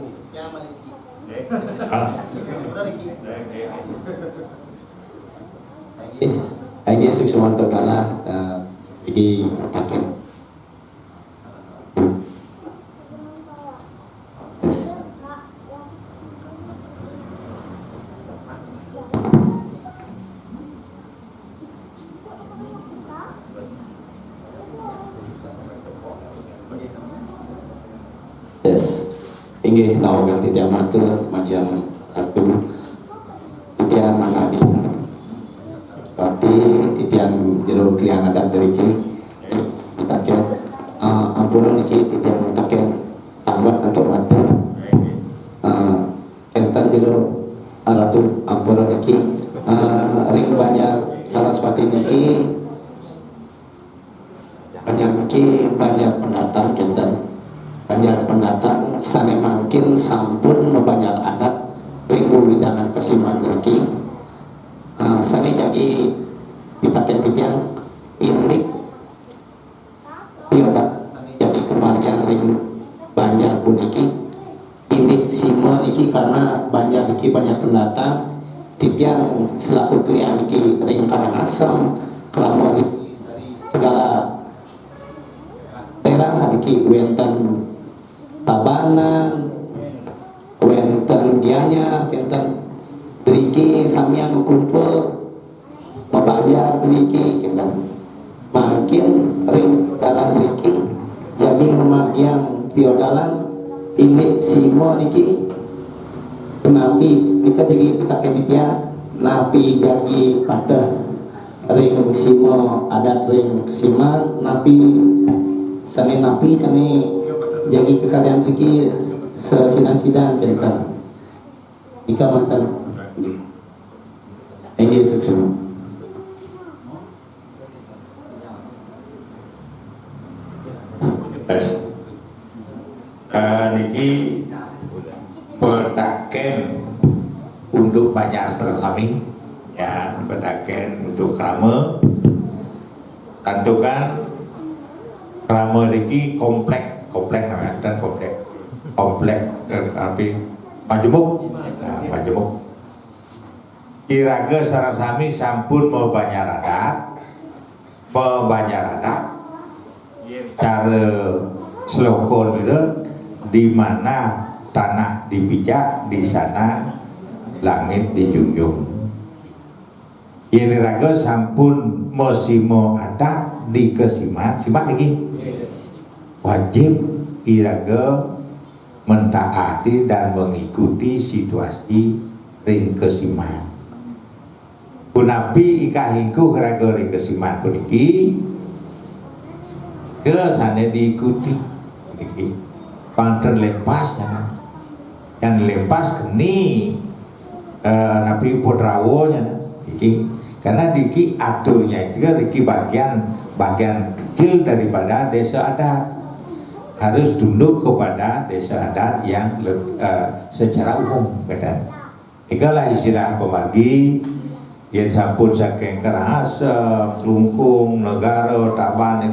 lagi sukses untuk kalah di paket Inggih lawangan titiang matur majang satu titiang mangadi seperti titiang jero kliang adat dari taken ampun niki titiang taken tambah untuk matur enten jero ratu ampun niki ring banyak Saraswati niki banyak pendatang kenten banyak pendatang sane mangkin sampun banyak adat ring widangan kesiman niki sane jadi pitaken titiang indik pioda jadi kemargian ring banyak puniki indik simo niki karena banyak niki banyak pendatang titiang selaku kliang niki ring Karangasem Keramat segala daerah niki wenten Tabanan wenten Gianyar wenten Driki samian kumpul membayar Driki kita makin ring dalam Driki jadi memagiang piodalan ini simo niki napi kita jadi kita ketiga napi jadi pada ring simo adat ring kesiman napi sani napi sani jadi kekalian Driki sesinasidan kita ika mantan ini semua. Niki petaken untuk banyak serasami ya petaken untuk krama tentukan krama niki komplek namanya dan komplek arti majemuk majemuk iraga sarasami sampun mau banyak adat cara slokon itu di mana tanah dipijak di sana langit dijunjung. Ini raga sampun mosimo adat di kesiman simak lagi wajib iraga mentaati dan mengikuti situasi ring kesiman. Punapi ikahingku raga ring kesiman puniki ke sana diikuti puniki panten lepasnya yang lepas keni napi putrawonya iki karena diki aturnya itu diki bagian kecil daripada desa adat harus tunduk kepada desa adat yang secara umum kata ikalah istilah pemargi yang sampun saking Karangasem, Klungkung, Negara, Taban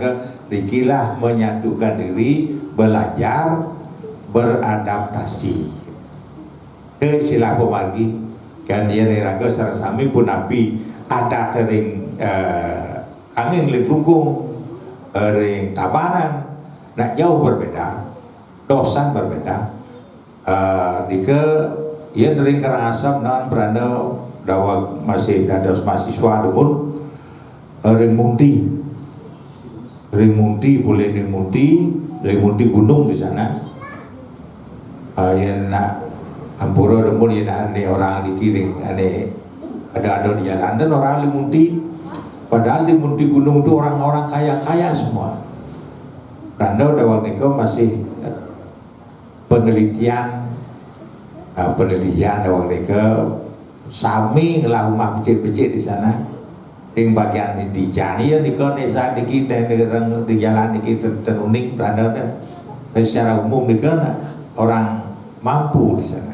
dikilah menyatukan diri belajar beradaptasi ke istilah pemargi kan dia raga sarasami pun napi ada tering angin li Klungkung ring Tabanan nak jauh berbeda dosan berbeda dike ia ring Karangasem nan beranda dawa masih ada mahasiswa demun ring Mundi boleh ring Mundi gunung di sana yang nak Ampura demun yang ane orang di kiri ane ada di jalan dan orang di Mundi padahal di Mundi gunung itu orang-orang kaya semua karena dawa niko masih penelitian dawa niko sami ngelah rumah becik-becik di sana yang bagian di jani ya niko desa di kita di jalan di kita terunik berada dan secara umum niko orang mampu di sana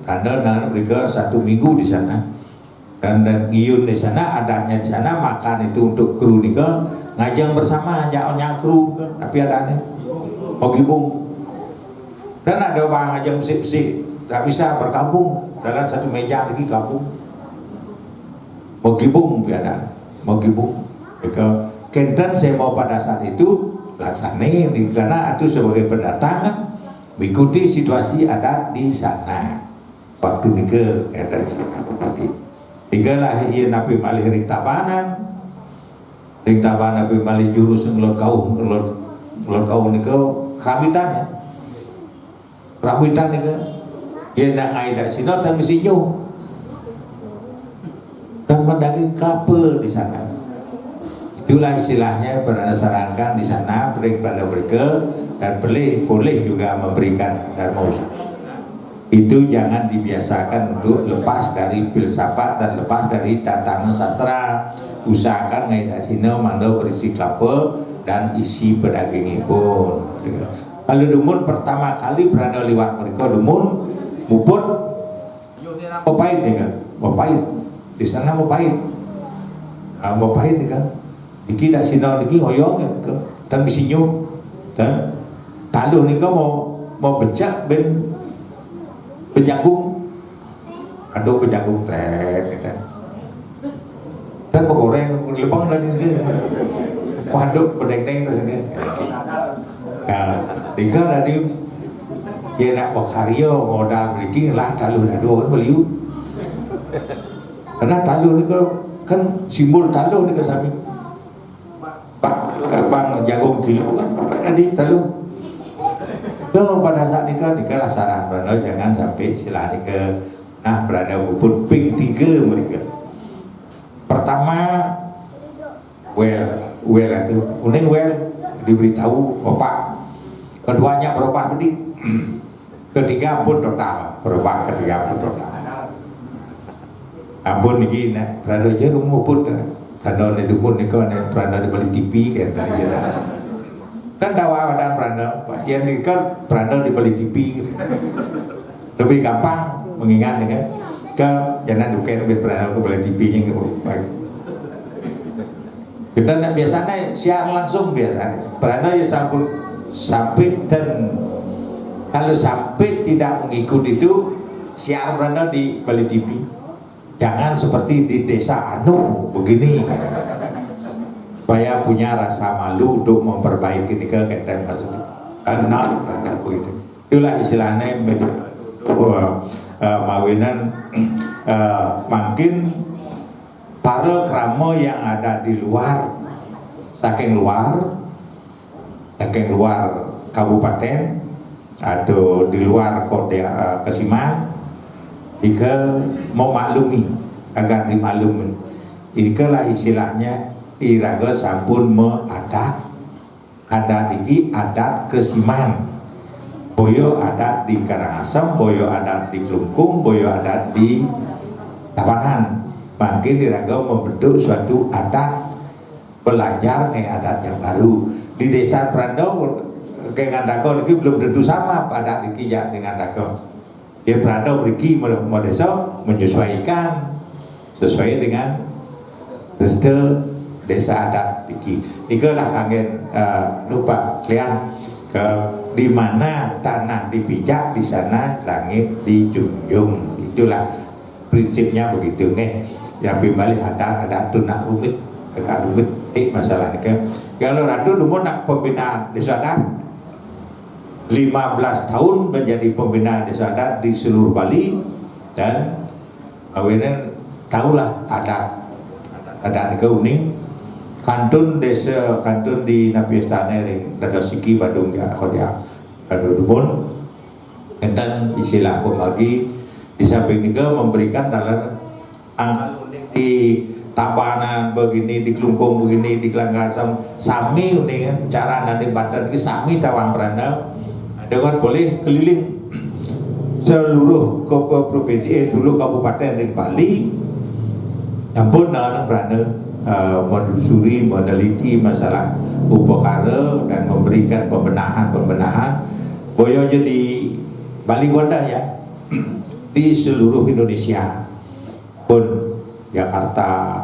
karena mereka 1 minggu di sana dan ngiyun di sana adanya di sana makan itu untuk kru niko ngajang bersama nyang kru tapi adanya mau gibung dan ada orang ngajang bersih tak bisa bergabung dalam satu meja lagi gabung mau gibung biada mau gibung mereka kenten saya mau pada saat itu laksanain karena itu sebagai pendatangan mengikuti situasi adat di sana waktu nike ada di sana hingga lah ia nabi malih ring Tabanan nabi malih jurus ngelor kau nike keramitannya rawitan nika dia nak ai dak sino dan mesinyo dan mendaging kelapa di sana. Itulah istilahnya berada sarankan di sana pada mereka dan boleh juga memberikan dharma usaha. Itu jangan dibiasakan untuk lepas dari filsafat dan lepas dari tatanan sastra. Usahakan ngai dak sino mando berisi kelapa dan isi pedaging pun. Kalau dumun pertama kali berada lewat mereka dumun muput mau pahit nih kan, mau pahit di sana mau pahit, mau pahit nih kan. Iki dak sino iki hoyong kan, dan bisinyo dan talu nih kan mau becak ben penjagung, aduh penjagung trek kan. Dan pegoreng lebang dari itu, waduh pedeng-deng terus kan. Nah, tiga tadi dia nak berkarya modal memiliki lah talu dah dua kan beliau. Karena talu ni kan simbol talu ni kesami. Bang jagung kilo kan tadi talu. So, pada saat nikah lah saran berada jangan sampai silah nikah nah berada pun ping 3 mereka. Pertama well itu uning well diberitahu bapak. Keduanya berubah bedik. Ketiga pun total berubah ketiga pun total. Ampun niki nak berada je rumah pun berada di dukun ni kan berada di balik TV kan tadi je. Kan dawa dan beranda, yang ini kan beranda di balik TV lebih gampang mengingat kan ke jangan duken beranda ke balik TV yang baik. Kita nak biasanya siar langsung biasa beranda ya sampai dan kalau sampai tidak mengikuti itu siar beranda di balik TV. Jangan seperti di desa anu begini. Supaya punya rasa malu untuk memperbaiki nikah kaitan maksudnya anak begitu. Itulah istilahnya mawinan makin para krama yang ada di luar saking luar kabupaten atau di luar kota Kesiman jika memaklumi agar dimaklumi itulah istilahnya iraga sampun adat iki adat Kesiman, boyo adat di Karangasem, boyo adat di Klungkung, boyo adat di Tabanan. Makin iraga membentuk suatu adat belajar adat yang baru di desa Prando dengan Dako iki belum tentu sama adat iki ya dengan Dako. Ya Prando iki mau desa menyesuaikan sesuai dengan desa adat iki. Itulah angin lupa kalian ke di mana tanah dipijak di sana langit dijunjung. Itulah prinsipnya begitu nih. Yang kembali adat tu nak rumit, agak rumit masalah ni kan. Kalau ratu dulu nak pembinaan desa adat 15 tahun menjadi pembinaan desa adat di seluruh Bali dan awinan tahulah adat ke uning kantun desa kantun di Napi Istana ring dada siki Badung ya khodia kadu dubun enten istilah pemagi di samping juga memberikan dalam di Tabanan begini di Klungkung begini di Karangasem sami uning cara nanti badan ke sami tawang beranda dengan boleh keliling seluruh provinsi seluruh kabupaten di Bali ampun nang beranda menelusuri, meneliti masalah upakara dan memberikan pembenahan boyo jadi Bali Gonda ya di seluruh Indonesia pun Jakarta,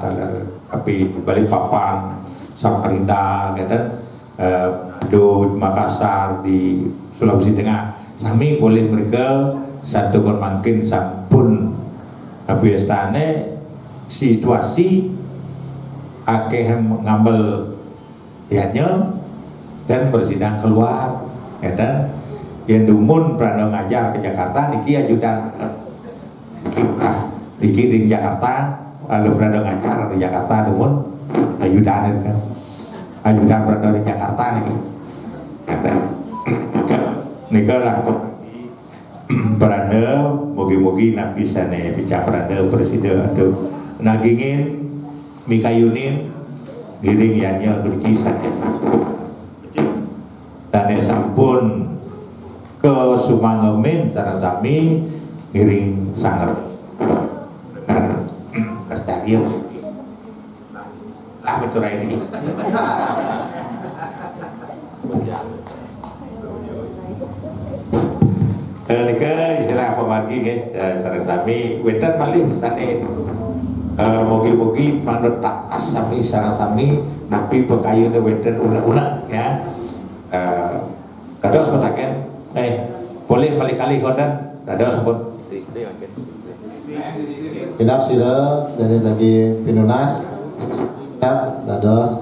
tapi Balikpapan, Samarinda, di Makassar, di Sulawesi Tengah, sami boleh mereka satu makin sampun tapi istana situasi akeh mengambil lihatnya dan bersidang keluar dan yang dumun pernah ngajar ke Jakarta niki ajudan niki di Jakarta lalu pernah ngajar di Jakarta dumun ajudan kan ajudan pernah di Jakarta niki nika laku mugi-mugi nabi sane picak prada presiden atau nagingin mikayunin giring yannya berki sane sampun ke Sumangemin sareng sami giring sangat dengan kastarium lah betul ini nika istilah pemargi nggih sareng sami wenten malih sane mugi-mugi manut taas sami sareng sami napi pekayune wenten unek-unek ya kados metaken boleh kali-kali konten kados sampun Kinap sila dari lagi Pinunas Kinap dados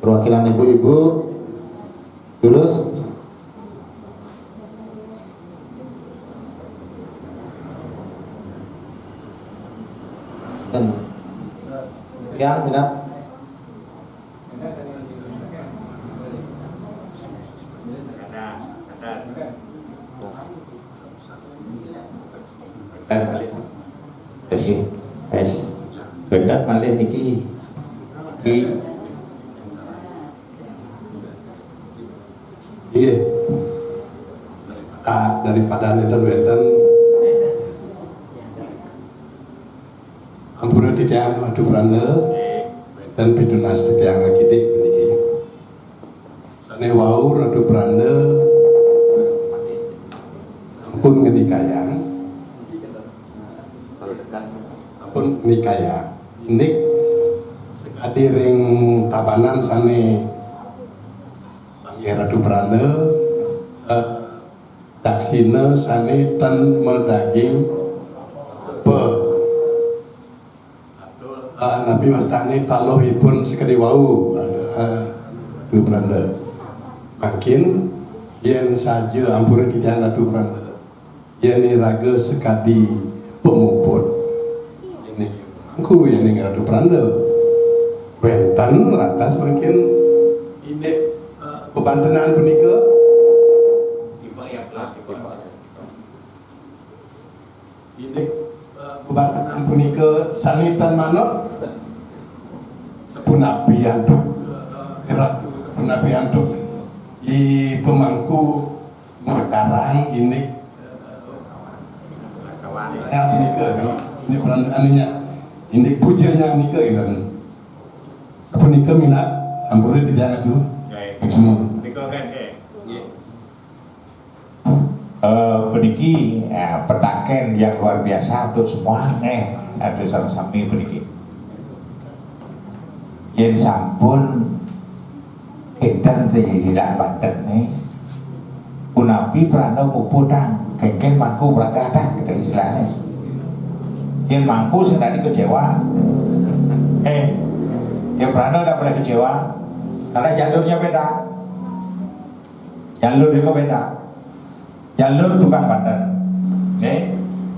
perwakilan ibu-ibu Tulus dan yang Kinap benar malih niki iya daripada neten wenten ampura titiang adu brande wenten Pinunas titiang akidik niki sane wau adu brande ampun ngenikayang ampun nikaya indik sekadiring tabanan sane Ratu Brande daksina sane ten medaging pe Nabi wastane talohipun sekadi wau Ratu Brande makin yen saja ampura titiang Ratu Brande yen raga sekadi pemuput ini aku yen Ratu Brande wenten lantas makin ini kebantenan punika ini kebantenan punika sanitan manut sepunapi antuk erat sepunapi antuk di pemangku merkarang ini yang punika ini peran anunya ini pujanya nika ini sepunika minat ampura tidak ada peniki petaken yang luar biasa untuk semua ada sareng sami peniki yen sampun edan tidak Banten punapi prana muputang kengken mangku berkata kita istilahnya yen mangku sedari kecewa yang prana tidak boleh kecewa karena jalurnya beda, jalur itu beda, jalur tukang Banten,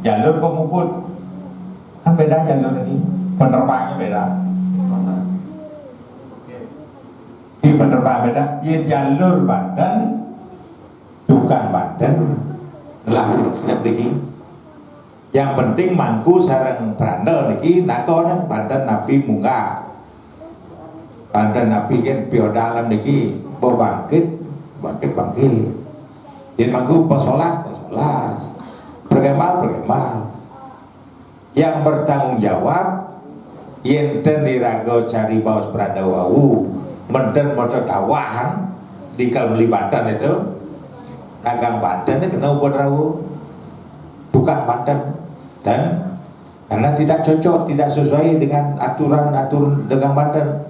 jalur pemukul kan beda jalur ini, penerbangnya beda, ini penerbang beda, ini jalur Banten, tukang Banten, lah siap lagi. Yang penting mangku sareng prana niki nakon Banten napi munggah. Banten napi kan piodalam niki bangkit yang mangku pesolat pergemal yang bertanggung jawab yang dirago cari baus pradawau menten motor tawahan di kalbeli Banten itu dagang Banten ini kena buat rawu bukan Banten dan karena tidak cocok tidak sesuai dengan aturan dagang Banten.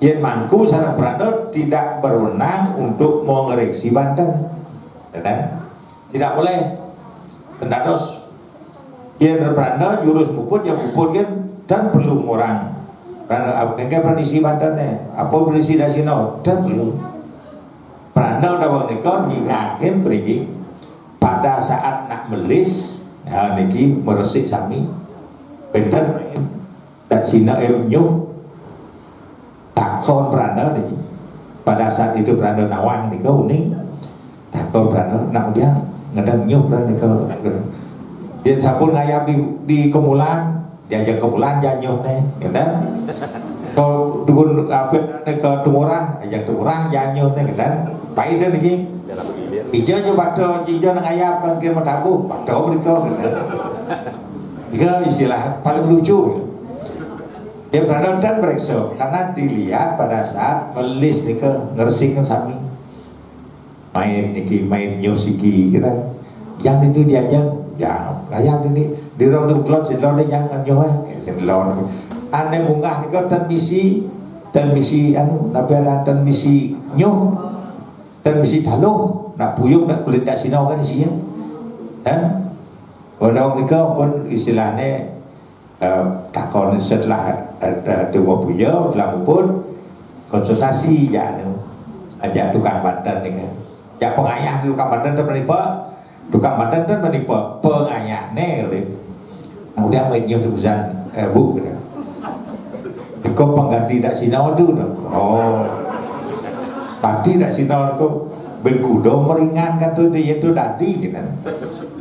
Yen mangku sareng prana tidak berwenang untuk mengoreksi Banten, tidak boleh. Tendados yen prana jurus muput yang muput kan dan perlu orang prana apa kan tradisi Banten apa tradisi dasino dan perlu prana udah nikah ngingakin pergi pada saat nak melis niki meresik sami benten dan sina nyuh takon prana niki pada saat itu prana nawang nika uning takon prana nak dia ngedang nyuh prana nika Dia sampun ngayap di Kemulan, diajak Kemulan janyo nih, gitu. Kalau dukun apa ke Tumurah, ajak Tumurah janyo nih, gitu. Pai dia lagi. Ijo nyoba to, ijo ngayap kan kita matabu, pato mereka, gitu. Itu istilah paling lucu. Dia berada dan berekso karena dilihat pada saat melis nih ke ngersing sami main niki main nyosiki kita yang itu diajak ya ayam ini di ruang klot sedang dia jangan nyoy sedang aneh munggah nih dan misi anu nabi ada dan misi nyoh dan misi taluh nak puyung nak kulit tak sinau kan isinya dan wadau nih pun istilahnya takon setelah dua punya dalam pun konsultasi ya ajak tukang badan ni ya pengayah tukang badan tu menipu tukang badan tu menipu pengayah ni kemudian mainnya tulisan bu kau pengganti tak sinau tu oh pasti tak sinau tu berkudo meringankan tu dia tu dadi kan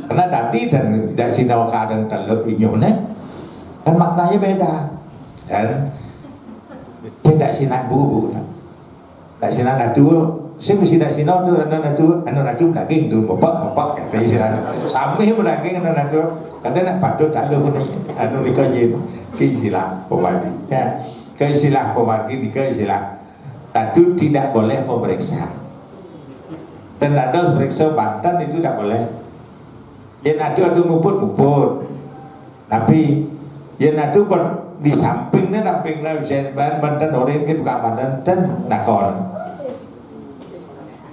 karena dadi dan tak sinau kadang terlalu inyone kan maknanya beda kan tidak sinan bu tak sinan natu saya mesti tak sinan tu anu natu daging tu bapak kata sinan sami daging anu natu kadang nak patut tak ada pun anu dikajin ke istilah pemargi ya ke istilah pemargi ke istilah natu tidak boleh memeriksa dan ada periksa Banten itu tidak boleh ya natu ada nguput tapi ya natu di sampingnya Banten orang ke tukang Banten dan nakon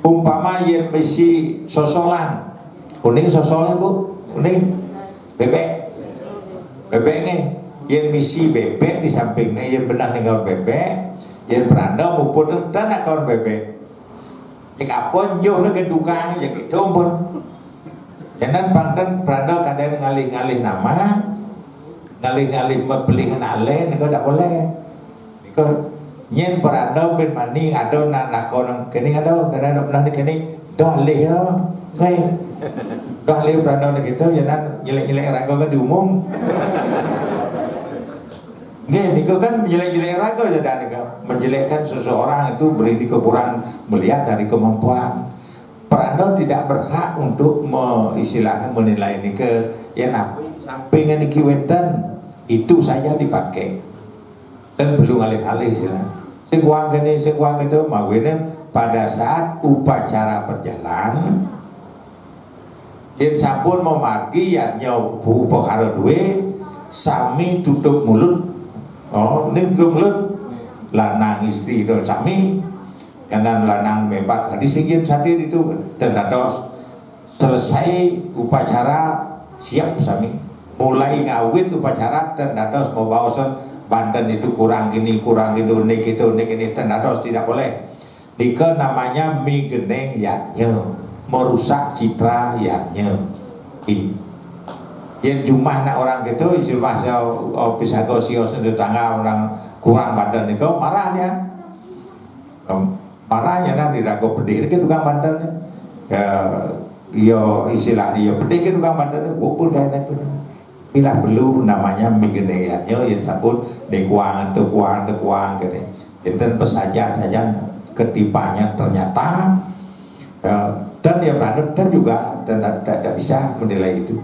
umpama yang misi sosolan kuning sosolan bu kuning bebek nih yang misi bebek di sampingnya yang benar tinggal bebek yang beranda maupun dan nakon bebek yang apa jauh ke tukang ya gitu pun jangan Banten beranda kadang ngalih-ngalih nama ngalih-ngalih pilihan alih ni kau tak boleh ni kau nyen peranda ben mani ada nak kau nang kini ada kadang pernah di kini dah alih ya dah alih peranda ni kita jangan jelek-jelek raga kan diumum ni kau kan jelek-jelek raga jadi ni kau menjelekkan seseorang itu beri kekurangan melihat dari kemampuan peranda tidak berhak untuk istilahnya menilai ni ke ya nak sampingan iki wenten itu saja dipakai dan belum alih-alih sila sekuang itu mawinen pada saat upacara berjalan yang sampun memargi yang nyobu perkara duwe sami tutup mulut ini tutup mulut lanang istri itu sami dan lanang mebat hadis singkim satir itu dan dados selesai upacara siap sami mulai ngawin upacara dan dados membawasan Banten itu kurang gini unik ini dan dados tidak boleh dika namanya mie geneng yatnya merusak citra yatnya yang cuma nak orang gitu istilah bisa gosio sendiri tangga orang kurang Banten itu marahnya nanti rago pedih ke tukang Banten yo istilahnya yo pedih ke tukang Banten walaupun kayak itu inilah perlu namanya menggedeannya yang sabun dekuang gitu dan pesajan ketipanya ternyata dan ya Banten juga dan tidak bisa menilai itu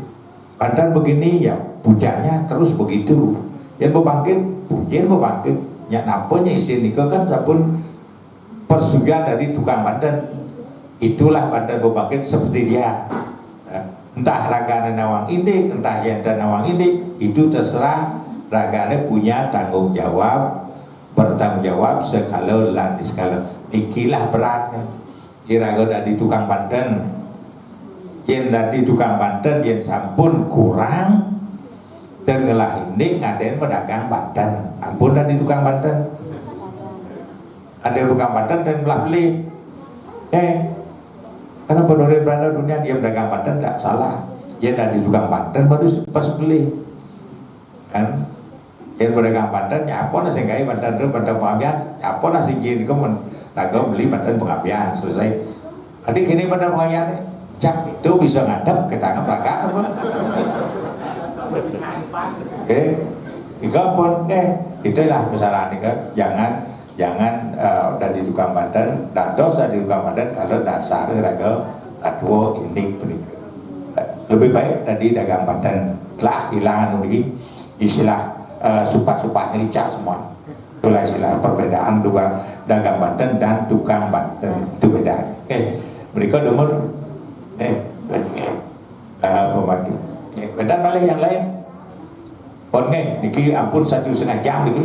Banten begini ya pujiannya terus begitu yang membangkit pujian membangkit yang nampaknya isi nikah kan sabun persugihan dari tukang Banten itulah Banten membangkit seperti dia entah ragane nawang ini entah yang nawang ini itu terserah ragane punya tanggung jawab bertanggung jawab sekala lan diskala ikilah beratnya kira-kira dari tukang Banten yang dari tukang Banten yang sampun kurang dan ngelah ini ngadain pedagang Banten ampun dari tukang Banten ada tukang Banten dan belah beli karena penduduk berada dunia dia pedagang Banten tidak salah dia dari tukang Banten baru pas beli kan dia pedagang Banten ya apa nasi gaya Banten itu Banten pengabian ya apa nasi gini kamu kau beli Banten pengabian selesai tadi kini Banten pengabian cak itu bisa ngadep ke tangan belakang apa Oke, Ika pun itulah kesalahan Ika. Jangan dari tukang badan, dados dari tukang badan kalau dasar raga adwo indik begitu. Lebih baik tadi dagang badan telah hilang begini istilah supat-supatnya dicap semua. Itulah istilah perbedaan dagang badan dan tukang badan itu beda. Mereka nomor pembantu. Beda balik yang lain. Pon niki ampun 1,5 jam niki.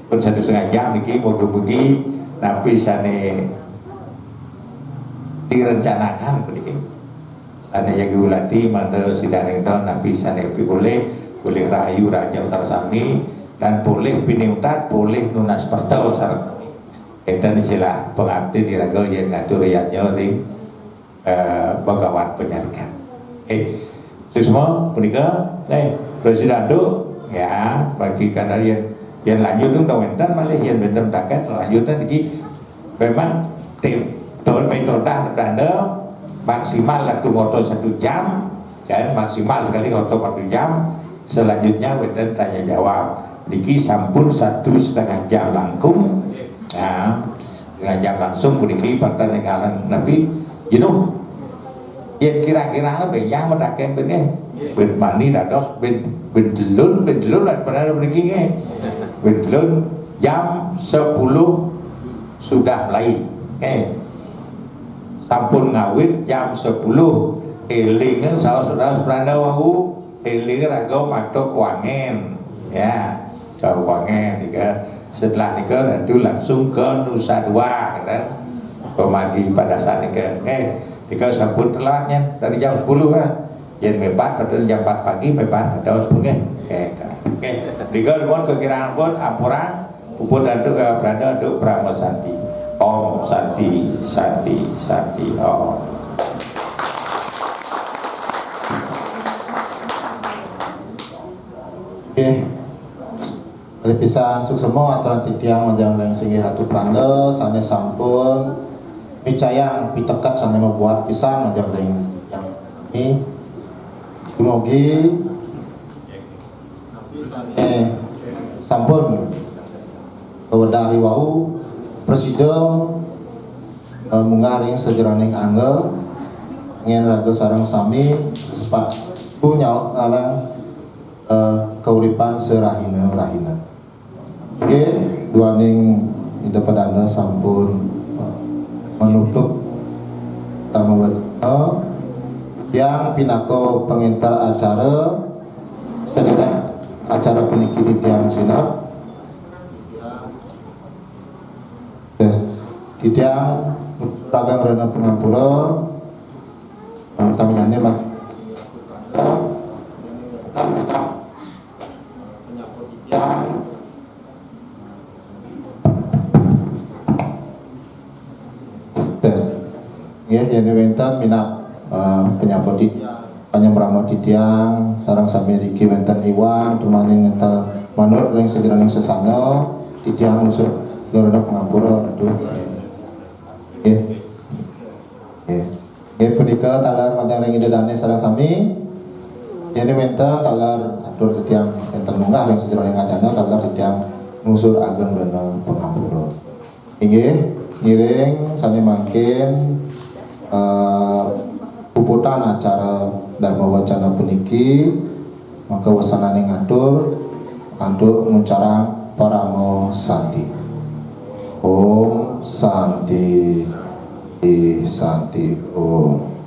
Pun 1,5 jam niki mugi-mugi napi sane direncanakan begini. Ada yang diulati mata sidang itu napi sane boleh rahayu raja sarasami dan boleh pinutat boleh nunas pertau sarasami. Dan istilah pengabdi diraga yang ngatur rakyatnya ring bagawan penyaringan. Itu semua menikah presiden itu ya bagi karena yang lanjut itu dawentan malah yang bendam takan lanjutan lagi memang total tanda maksimal waktu moto 1 jam dan maksimal sekali moto 1 jam selanjutnya benden tanya jawab niki sampun 1,5 jam langkung ya 1,5 jam langsung niki pertanyaan tapi jenuh yang kira-kira yang mendakan benih ben mani dados ben delun lah pada niki belum jam 10 sudah mulai sampun ngawit jam 10 elingan saudara Prandawu elingan raga makto kuangen ya kau kuangen setelah nikah itu langsung ke Nusa Dua kan pemagi pada saat nikah nikah sampun telatnya dari jam 10 kan jam 4 atau jam 4 pagi 4 ada semuanya nikah mohon kekiraan pun ampura puput aduk berada aduk Brahma Santi Om Santi Santi Santi Om. Oke, pisan suksemo aturan titiang menjang yang singgih Ratu Pranda sane sampun micayang pitekat sane membuat pisan menjang yang ini mugi sampun dari wau presiden mengaring sejeraning angel ngin raga sarang sami sepak punya alang keuripan serahina rahina. Oke, duaning ida pedanda sampun menutup tamu yang pinako pengintar acara sedina acara peniki di tiang Cina di tiang ragam rena pengampura tamyannya mak ya jadi wenten minat penyapa di penyembrama di tiang sarang sami riki wenten iwang tumaning entar manut ring segeraning sesana di tiang nusuk garuda pengampura aduh punika talar madang ring idane sareng sami yen wenten talar atur titiang enten munggah ring sejroning ngajana talar titiang ngusur ageng rena pengampura inggih ngiring sami mangkin puputan acara Dharma Wacana puniki maka wasanane ngatur untuk mencara Paramo Santi Om Santi Santi Om.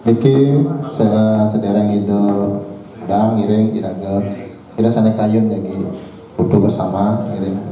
Iki sedereng itu dang ngiring iraga kira sana kayun jadi foto bersama ngiring.